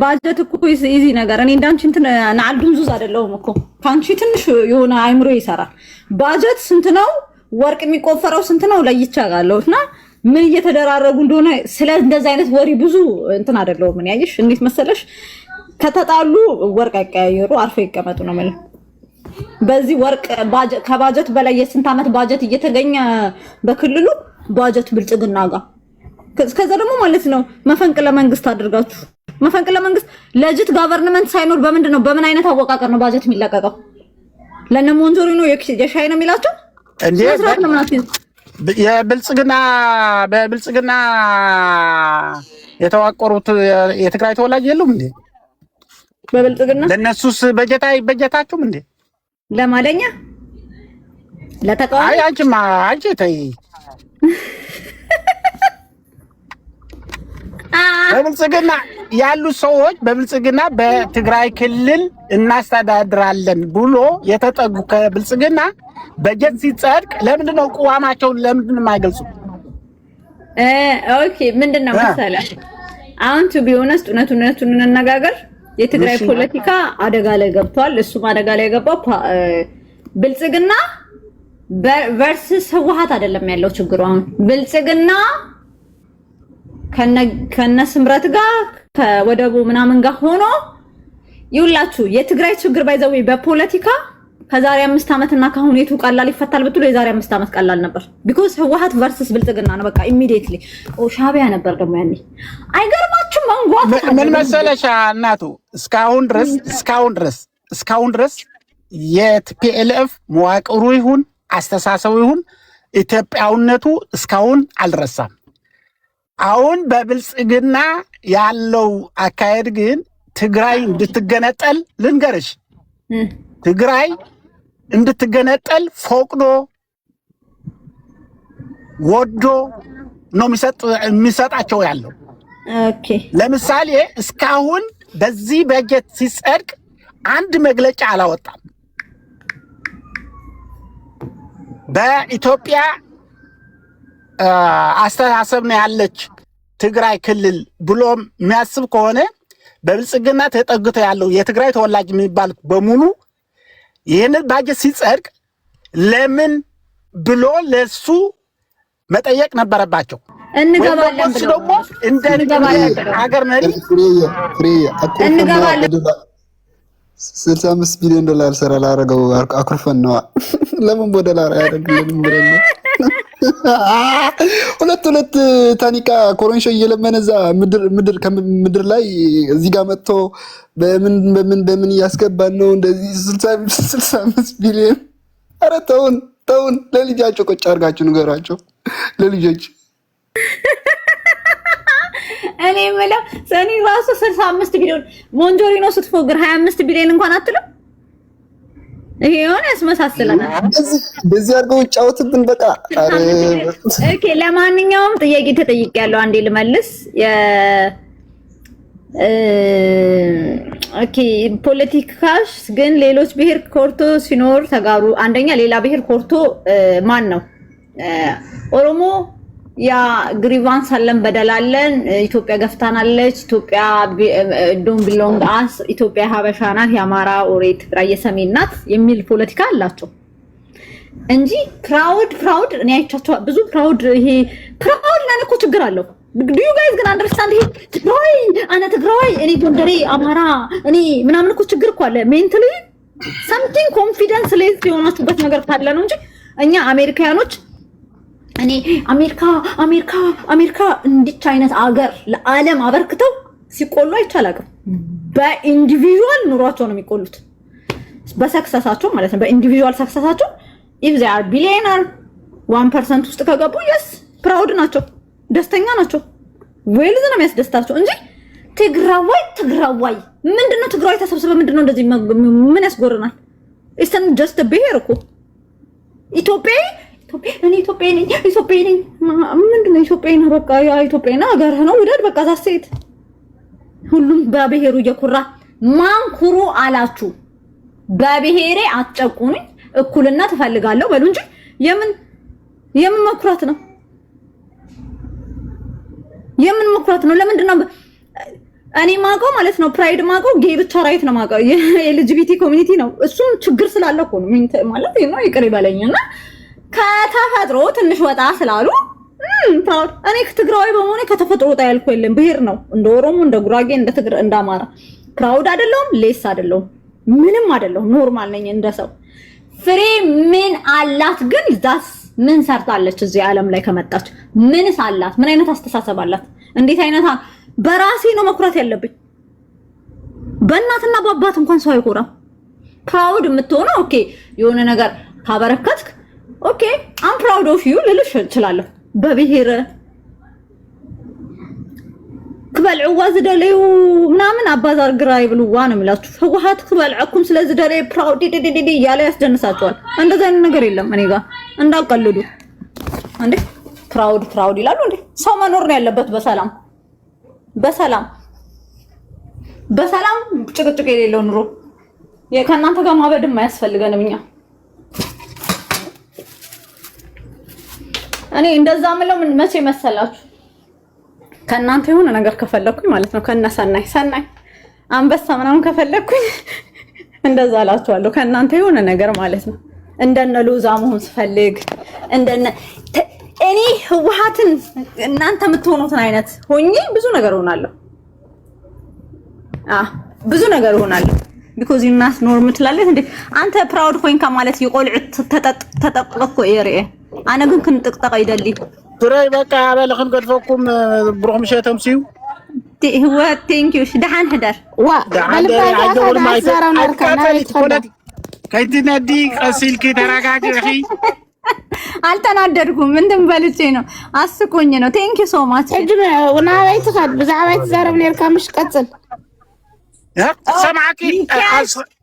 ባጀት እኮ ኢዚ ነገር። እኔ እንዳንቺ እንትን ናልዱን ዙዝ አይደለሁም እኮ ካንቺ ትንሽ የሆነ አይምሮ ይሰራል። ባጀት ስንት ነው? ወርቅ የሚቆፈረው ስንት ነው? ለይቻጋለሁ እና ምን እየተደራረጉ እንደሆነ ስለ እንደዛ አይነት ወሬ ብዙ እንትን አይደለሁም። ምን ያይሽ እንዴት መሰለሽ ከተጣሉ ወርቅ አይቀያየሩ አርፈው ይቀመጡ ነው ማለት። በዚህ ወርቅ ከባጀት በላይ የስንት ዓመት ባጀት እየተገኘ በክልሉ ባጀት ብልጽግና ጋር ከዛ ደግሞ ማለት ነው መፈንቅለ መንግስት አድርጋችሁ መፈንቅለ መንግስት ለጅት ጋቨርንመንት ሳይኖር በምንድን ነው በምን አይነት አወቃቀር ነው ባጀት የሚለቀቀው? ለነ ሞንጆሪኖ የሻይ ነው የሚላቸው እንዴ? በብልጽግና የተዋቀሩት የትግራይ ተወላጅ የሉም እንዴ? በብልጽግና ለነሱስ በጀት አይበጀታችሁም እንዴ? ለማለኛ ለተቃዋሚ አይ አንቺ ተይ ያሉ ሰዎች በብልጽግና በትግራይ ክልል እናስተዳድራለን ብሎ የተጠጉ ከብልጽግና በጀት ሲጸድቅ ለምንድን ነው ቁዋማቸውን ለምንድን ነው የማይገልጹ? ኦኬ ምንድነው መሰለህ አሁን ቱ ቢ ኦነስት እውነቱን እንነጋገር የትግራይ ፖለቲካ አደጋ ላይ ገብቷል። እሱም አደጋ ላይ ገባው ብልጽግና ቨርሰስ ህወሓት አይደለም ያለው ችግሩ። አሁን ብልጽግና ከነ ስምረት ጋር ከወደቡ ምናምን ጋር ሆኖ ይውላችሁ የትግራይ ችግር ባይዘው በፖለቲካ ከዛሬ 5 ዓመት እና ካሁን የቱ ቀላል ይፈታል ብትሉ የዛሬ 5 ዓመት ቀላል ነበር። ቢኮዝ ህወሓት ቨርሰስ ብልጽግና ነው በቃ ኢሚዲየትሊ ሻዕቢያ ነበር ደግሞ ያኔ። አይገርማችሁም? መንጓት ምን መሰለሽ እናቱ እስካሁን ድረስ የቲፒኤልኤፍ መዋቅሩ ይሁን አስተሳሰቡ ይሁን ኢትዮጵያውነቱ እስካሁን አልረሳም። አሁን በብልጽግና ያለው አካሄድ ግን ትግራይ እንድትገነጠል ልንገርሽ ትግራይ እንድትገነጠል ፈቅዶ ወዶ ነው የሚሰጣቸው ያለው። ኦኬ ለምሳሌ እስካሁን በዚህ በጀት ሲጸድቅ አንድ መግለጫ አላወጣም። በኢትዮጵያ አስተሳሰብ ነው ያለች ትግራይ ክልል ብሎ የሚያስብ ከሆነ በብልጽግና ተጠግቶ ያለው የትግራይ ተወላጅ የሚባሉት በሙሉ ይህንን ባጀት ሲጸድቅ ለምን ብሎ ለሱ መጠየቅ ነበረባቸው። እንገባለን ብሎ ደግሞ እንደ ሀገር መሪ እንገባለን 65 ቢሊዮን ዶላር ሰራ ላረገው አኩርፈን ነው። ለምን በዶላር ያደርግልንም ብለን ሁለት ታኒካ ኮሮንሾ እየለመነዛ ምድር ላይ እዚህ ጋር መጥቶ በምን እያስገባን ነው እንደዚህ 65 ቢሊዮን። ኧረ ተውን ለልጃቸው ቆጭ አድርጋችሁ ንገሯቸው ለልጆች። እኔ የምለው ሰኒ ራሱ 65 ቢሊዮን ሞንጆሪኖ ስትፎግር 25 ቢሊዮን እንኳን አትልም። ይሄ የሆነ ያስመሳስለናል። በዚህ አድርገው ጫወትብን በቃ። ኦኬ ለማንኛውም ጥያቄ ተጠይቄያለሁ፣ አንዴ ልመልስ። ኦኬ ፖለቲካሽ ግን ሌሎች ብሔር ኮርቶ ሲኖር ተጋሩ አንደኛ ሌላ ብሔር ኮርቶ ማን ነው ኦሮሞ ያ ግሪቫንስ አለን በደላለን ኢትዮጵያ ገፍታናለች ኢትዮጵያ ዶን ቢሎንግ አስ ኢትዮጵያ ሀበሻ ናት የአማራ ኦሬ ትግራይ የሰሜን ናት የሚል ፖለቲካ አላቸው እንጂ ፕራውድ እኔ አይቻቸው ብዙ ፕራውድ ይሄ ፕራውድ ለኔ እኮ ችግር አለው። ዱ ዩ ጋይስ ግን አንደርስታንድ ይሄ ትግራይ አና ትግራይ እኔ ጎንደሬ አማራ እኔ ምናምን እኮ ችግር እኮ አለ። ሜንታሊ something confidence ሌስ የሆናችሁበት ነገር ካለ ነው እንጂ እኛ አሜሪካኖች እኔ አሜሪካ እንዲች አይነት አገር ለዓለም አበርክተው ሲቆሉ አይቻላቅም። በኢንዲቪጁዋል ኑሯቸው ነው የሚቆሉት፣ በሰክሰሳቸው ማለት ነው። በኢንዲቪጁዋል ሰክሰሳቸው if they are billionaire 1% ውስጥ ከገቡ yes proud ናቸው፣ ደስተኛ ናቸው። ዌልዝ ነው የሚያስደስታቸው እንጂ ትግራዋይ ምንድነው? ትግራዋይ ተሰብስበ ምንድነው እንደዚህ ምን ያስጎርናል? ኢስተን ጀስት ብሄር እኮ ኢትዮጵያዊ እኔ ኢትዮጵያዊ ነኝ ምንድነው? ኢትዮጵያዊ ነው በቃ ያ ኢትዮጵያዊ ነው ሀገር ነው ውደድ በቃ ዛሴት ሁሉም በብሄሩ እየኩራ ማን ኩሩ አላችሁ? በብሄሬ አትጨቁኑኝ እኩልነት እፈልጋለሁ በሉ እንጂ የምን መኩራት ነው? የምን መኩራት ነው? ለምንድን ነው እኔ ማውቀው ማለት ነው ፕራይድ ማውቀው ጌይ ብቻ ራይት ነው ማውቀው የኤልጂቢቲ ኮሚኒቲ ነው። እሱም ችግር ስላለ እኮ ነው ማለት ነው ይቅር ይበለኝና ከተፈጥሮ ትንሽ ወጣ ስላሉ ፕራውድ እኔ ትግራዊ በመሆኔ ከተፈጥሮ ወጣ ያልኩ የለም። ብሄር ነው እንደ ኦሮሞ እንደ ጉራጌ እንደ አማራ ፕራውድ አይደለሁም፣ ሌስ አይደለሁም፣ ምንም አይደለሁም። ኖርማል ነኝ እንደሰው። ፍሬ ምን አላት ግን ዛስ ምን ሰርታለች እዚህ ዓለም ላይ ከመጣች? ምንስ አላት? ምን አይነት አስተሳሰብ አላት? እንዴት አይነት በራሴ ነው መኩራት ያለብኝ። በእናትና በአባት እንኳን ሰው አይኮራም። ፕራውድ የምትሆነው ኦኬ የሆነ ነገር ካበረከትክ ኦኬ አም ፕራውድ ኦፍ ዩ ልልሽ እችላለሁ። በብሄር ክበልዕዋ ዝደለዩ ምናምን አባዛር ግራይ ብሉዋ ነው የሚላችሁ። ህወሓት ክበልዕኩም ስለዚህ ደለ ፕራውድ ዲዲዲዲ ያለ ያስደንሳቸዋል። እንደዛ አይነት ነገር የለም እኔ ጋር እንዳቀልዱ እንዴ። ፕራውድ ይላሉ እንዴ? ሰው መኖር ነው ያለበት በሰላም በሰላም ጭቅጭቅ የሌለው ኑሮ ከእናንተ ጋር ማበድም አያስፈልገንም እኛ። እኔ እንደዛ ምለው ምን መቼ መሰላችሁ? ከእናንተ የሆነ ነገር ከፈለኩኝ ማለት ነው ሰናይ አንበሳ ምናምን ከፈለኩኝ እንደዛ አላችኋለሁ። ከእናንተ የሆነ ነገር ማለት ነው እንደነ ሎዛ መሆን ስፈልግ እኔ ህወሓትን እናንተ የምትሆኑትን አይነት ሆኜ ብዙ ነገር ሆናለሁ። ብዙ ነገር ሆናለሁ። ቢኮዝ እናስ ኖርም ትላለች እንዴ አንተ ፕራውድ ኮይን ከማለት ይቆልዕት ተጠቅቆ የርኤ አነ ግን ክንጥቅጠቅ ይደሊ ፍሬይ በቃ አበልክን ገድፈኩም ብሩም ሸተም ሲዩ هو ثانك يو دحان حدر وا كنت ندي قسيلك تراجعي اخي አልተናደድኩም እንትን በልቼ ነው አስቆኝ ነው ቴንክ ዩ ሶ ማች እጅ ወና ባይት ካድ በዛባይት ዘረብ ነርካ مش ቀጽል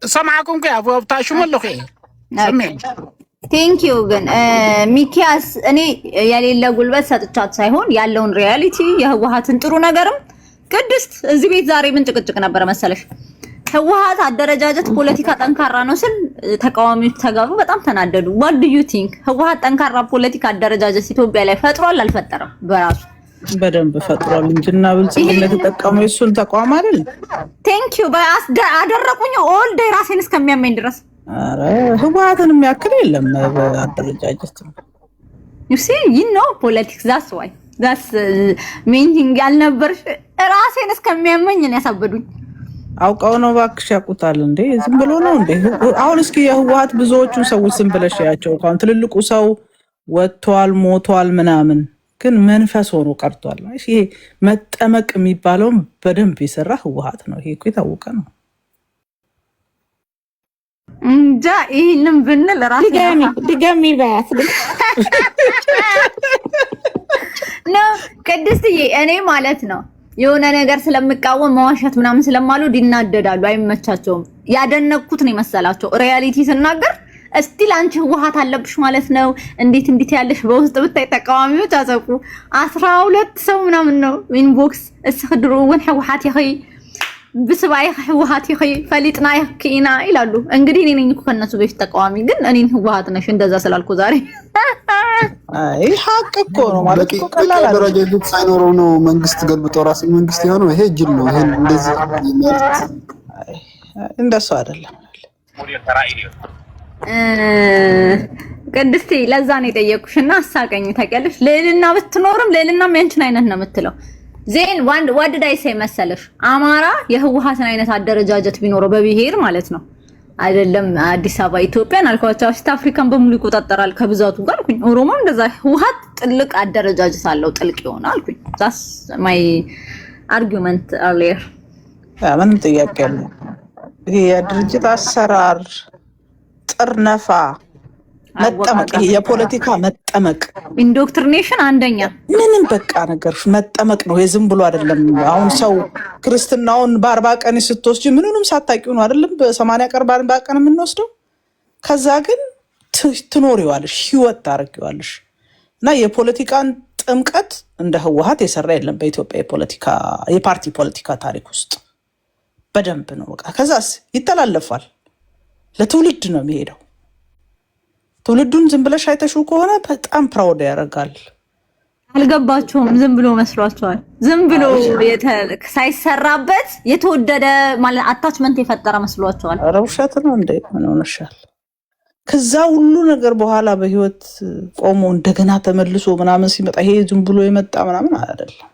سمعكم كيف وبتاشو ملخ سمين ቴንክ ዩ ግን ሚኪያስ እኔ የሌለ ጉልበት ሰጥቻት ሳይሆን ያለውን ሪያሊቲ የህወሓትን ጥሩ ነገርም ቅድስት እዚህ ቤት ዛሬ ምን ጭቅጭቅ ነበር መሰለሽ? ህወሓት አደረጃጀት ፖለቲካ ጠንካራ ነው ስል ተቃዋሚዎች ተጋሩ በጣም ተናደዱ። what do you think ህወሓት ጠንካራ ፖለቲካ አደረጃጀት ኢትዮጵያ ላይ ፈጥሯል አልፈጠረም? በራሱ በደንብ ፈጥሯል እንጂና ብልጽግና ተጠቀመው እሱን ተቋም አይደል? ቴንክ ዩ አደረቁኝ ኦል ዴይ ራሴን እስከሚያመኝ ድረስ። አረ ህወሓትን የሚያክል የለም በአደረጃጀት ነው። you see you know politics that's why that's main thing ያልነበርሽ ራሴን እስከሚያመኝ ነው ያሳበዱኝ። አውቀው ነው ባክሽ ያቁታል እንዴ ዝም ብሎ ነው እንዴ? አሁን እስኪ የህወሓት ብዙዎቹ ሰዎች ዝም ብለሽ ያቸው እንኳን ትልልቁ ሰው ወጥቷል ሞቷል ምናምን ግን መንፈስ ሆኖ ቀርቷል። እሺ ይሄ መጠመቅ የሚባለው በደንብ የሰራ ህወሓት ነው። ይሄ እኮ የታወቀ ነው። እንጃ ይሄንን ብንል ራሴ ድጋሚ ባያት ነው ቅድስትዬ እኔ ማለት ነው የሆነ ነገር ስለምቃወም መዋሸት ምናምን ስለማሉ ይናደዳሉ፣ አይመቻቸውም። ያደነኩት ነው መሰላቸው ሪያሊቲ ስናገር እስቲል አንቺ ህወሓት አለብሽ ማለት ነው እንዴት ያለሽ በውስጥ ብታይ ተቃዋሚዎች አዘቁ 12 ሰው ምናምን ነው ኢንቦክስ እስክድሩ ወን ህወሓት ይኸይ ብስባይ ህወሓት ይኸይ ፈሊጥና ይኸኪና ይላሉ። እንግዲህ እኔ ነኝ እኮ ከነሱ በፊት ተቃዋሚ ግን እኔን ህወሓት ነሽ እንደዛ ስላልኩ ዛሬ አይ ሀቅ እኮ ነው ማለት እኮ ቀላል አደረጃጀት ሳይኖረው ነው መንግስት ገልብጦ ራስ መንግስት የሆነው። ይሄ ጅል ነው። ይሄን እንደዚህ ማለት እንደሱ አይደለም። ቅድስቴ ለዛ ነው የጠየኩሽና አሳቀኝ ታውቂያለሽ። ሌልና ብትኖርም ሌልና ያንቺን አይነት ነው የምትለው። ዜን what did I say መሰለሽ አማራ የህወሓትን አይነት አደረጃጀት ቢኖረው በብሄር ማለት ነው አይደለም አዲስ አበባ ኢትዮጵያን አልኳቸው ኢስት አፍሪካን በሙሉ ይቆጣጠራል ከብዛቱ ጋር አልኩኝ። ኦሮሞ እንደዛ ህወሓት ጥልቅ አደረጃጀት አለው ጥልቅ ይሆናል አልኩኝ። that's my argument earlier ምን ጥያቄ አለ? ይሄ የድርጅት አሰራር ጥርነፋ መጠመቅ የፖለቲካ መጠመቅ ኢንዶክትሪኔሽን አንደኛ ምንም በቃ ነገር መጠመቅ ነው። የዝም ብሎ አይደለም። አሁን ሰው ክርስትናውን በ40 ቀን ስትወስጂ ምንንም ሳታውቂው ነው አይደለም በ80 ቀን በ40 ቀን የምንወስደው። ከዛ ግን ትኖሪዋለሽ ህይወት ታረጊዋለሽ። እና የፖለቲካን ጥምቀት እንደ ህወሓት የሰራ የለም በኢትዮጵያ የፓርቲ ፖለቲካ ታሪክ ውስጥ በደንብ ነው በቃ። ከዛስ ይተላለፋል ለትውልድ ነው የሚሄደው። ትውልዱን ዝም ብለሽ አይተሽው ከሆነ በጣም ፕራውድ ያደርጋል። አልገባቸውም። ዝም ብሎ መስሏቸዋል። ዝም ብሎ ሳይሰራበት የተወደደ ማለት አታችመንት የፈጠረ መስሏቸዋል። ኧረ ውሸት ነው እንዴ? ምን ሆነሻል? ከዛ ሁሉ ነገር በኋላ በህይወት ቆሞ እንደገና ተመልሶ ምናምን ሲመጣ ይሄ ዝም ብሎ የመጣ ምናምን አይደለም።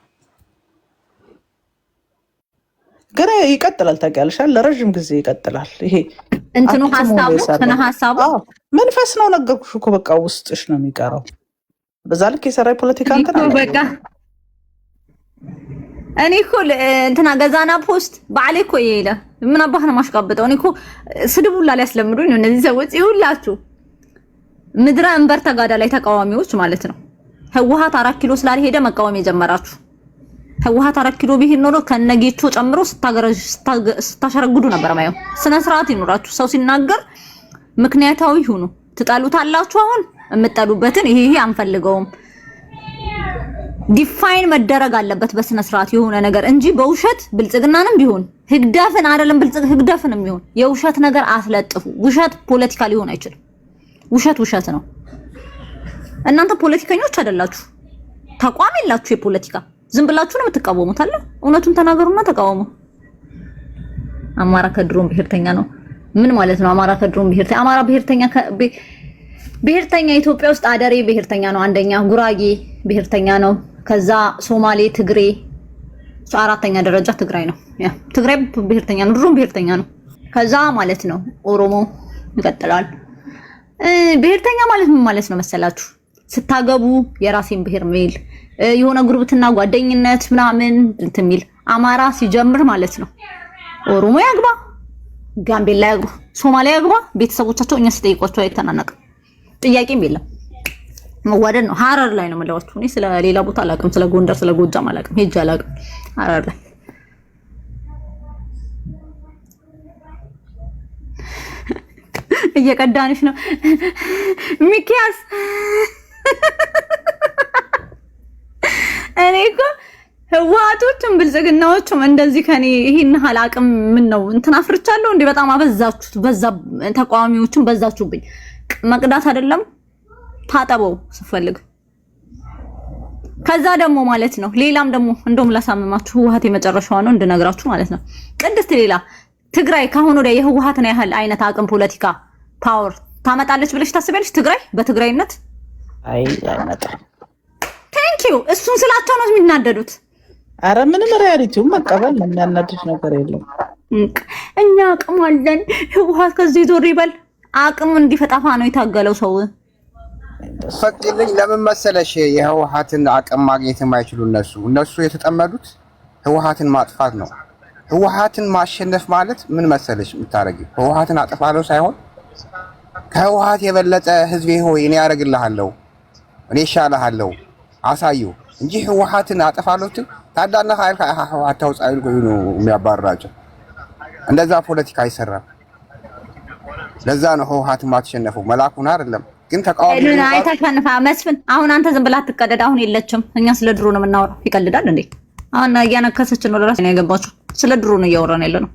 ገና ይቀጥላል። ታውቂያለሽ ለረጅም ጊዜ ይቀጥላል። ይሄ እንትኑ ሐሳቡ መንፈስ ነው ነገርኩሽ እኮ በቃ ውስጥሽ ነው የሚቀረው። በዛ ልክ የሰራ ፖለቲካ በቃ እኔ እኮ እንትና ገዛና ፖስት ባለ እኮ ይሄለ ምን አባህ ነው ማሽቃበጠው? እኔ እኮ ስድቡላ ሊያስለምዱኝ ነው እነዚህ ሰዎች። ይሁላችሁ ምድረ እንበር ተጋዳ ላይ ተቃዋሚዎች ማለት ነው። ህወሓት 4 ኪሎ ስላልሄደ መቃወም የጀመራችሁ ህወሓት 4 ኪሎ ቢሄድ ኖሮ ከነጌቾ ጨምሮ ስታሸረግዱ ነበር ማየው። ስነ ስርዓት ይኖራችሁ። ሰው ሲናገር ምክንያታዊ ሁኑ። ትጣሉታላችሁ። አሁን የምትጠሉበትን ይሄ አንፈልገውም ዲፋይን መደረግ አለበት በስነ ስርዓት የሆነ ነገር እንጂ በውሸት ብልጽግናንም ቢሆን ህግደፍን አይደለም ህግደፍንም ቢሆን የውሸት ነገር አትለጥፉ። ውሸት ፖለቲካ ሊሆን አይችልም። ውሸት ነው። እናንተ ፖለቲከኞች አይደላችሁ፣ ተቋም የላችሁ የፖለቲካ ዝም ብላችሁ ነው የምትቃወሙት አለ። እውነቱን ተናገሩና ተቃወሙ። አማራ ከድሮም ብሔርተኛ ነው። ምን ማለት ነው? አማራ ከድሮም ብሔርተኛ አማራ ብሔርተኛ ኢትዮጵያ ውስጥ አደሬ ብሔርተኛ ነው አንደኛ፣ ጉራጌ ብሔርተኛ ነው፣ ከዛ ሶማሌ፣ ትግሬ፣ አራተኛ ደረጃ ትግራይ ነው። ያ ትግራይ ብሔርተኛ ነው፣ ድሮም ብሔርተኛ ነው። ከዛ ማለት ነው ኦሮሞ ይቀጥላል። ብሔርተኛ ማለት ምን ማለት ነው መሰላችሁ? ስታገቡ የራሴን ብሔር ሚል የሆነ ጉርብትና ጓደኝነት ምናምን እንትን ሚል። አማራ ሲጀምር ማለት ነው ኦሮሞ ያግባ፣ ጋምቤላ ያግባ፣ ሶማሊያ ያግባ፣ ቤተሰቦቻቸው እኛ ስጠይቋቸው አይተናነቅም። ጥያቄም የለም። መዋደድ ነው። ሀረር ላይ ነው የምለዋችሁ። እኔ ስለ ሌላ ቦታ አላውቅም። ስለ ጎንደር ስለ ጎጃም አላውቅም። ሄጄ አላውቅም። ሀረር ላይ እየቀዳንሽ ነው ሚኪያስ። እኔ እኮ ህወሓቶችም ብልጽግናዎችም እንደዚህ ከኔ ይሄን ሀል አቅም ምን ነው እንትን አፍርቻለሁ እንዴ? በጣም አበዛችሁት። በዛ ተቃዋሚዎችም በዛችሁብኝ። መቅዳት አይደለም ታጠበው ስፈልግ። ከዛ ደግሞ ማለት ነው ሌላም ደግሞ እንደውም ላሳምማችሁ ህወሓት የመጨረሻው ነው እንድነግራችሁ ማለት ነው። ቅድስት ሌላ ትግራይ ካሁን ወዲያ የህወሓትን ያህል አይነት አቅም ፖለቲካ ፓወር ታመጣለች ብለሽ ታስቢያለሽ? ትግራይ በትግራይነት አይመጣም። ቴንክ ዩ እሱን ስላቸው ነው የሚናደዱት። አረ ምንም ሪያሊቲው መቀበል የሚያናድድ ነገር የለም። እኛ አቅም አለን። ህወሓት ከዚህ ዞር ይበል። አቅም እንዲፈጣፋ ነው የታገለው ሰው። ፈቅድልኝ። ለምን መሰለሽ የህወሓትን አቅም ማግኘት የማይችሉ እነሱ የተጠመዱት ህወሓትን ማጥፋት ነው። ህወሓትን ማሸነፍ ማለት ምን መሰለሽ የምታረጊው ህወሓትን አጥፋለሁ ሳይሆን ከህወሓት የበለጠ ህዝቤ ሆይ እኔ ያደርግልሃለሁ፣ እኔ እሻልሃለሁ አሳዩ እንጂ ህወሓትን አጥፋለሁ ታዳና ኃይል ህወሓት ታውጻይል ነው የሚያባርራቸው። እንደዛ ፖለቲካ አይሰራም። ለዛ ነው ህወሓትን ማትሸነፈው መላኩን አይደለም። ግን ተቃዋሚ ነው አይታከንፋ መስፍን። አሁን አንተ ዝም ብላ አትቀደድ። አሁን የለችም። እኛ ስለ ድሮ ነው የምናወራው። ይቀልዳል እንዴ? አሁን ያነከሰች ነው ለራስ ነው ያገባችሁ። ስለ ድሮ ነው እያወራን ያለ ነው።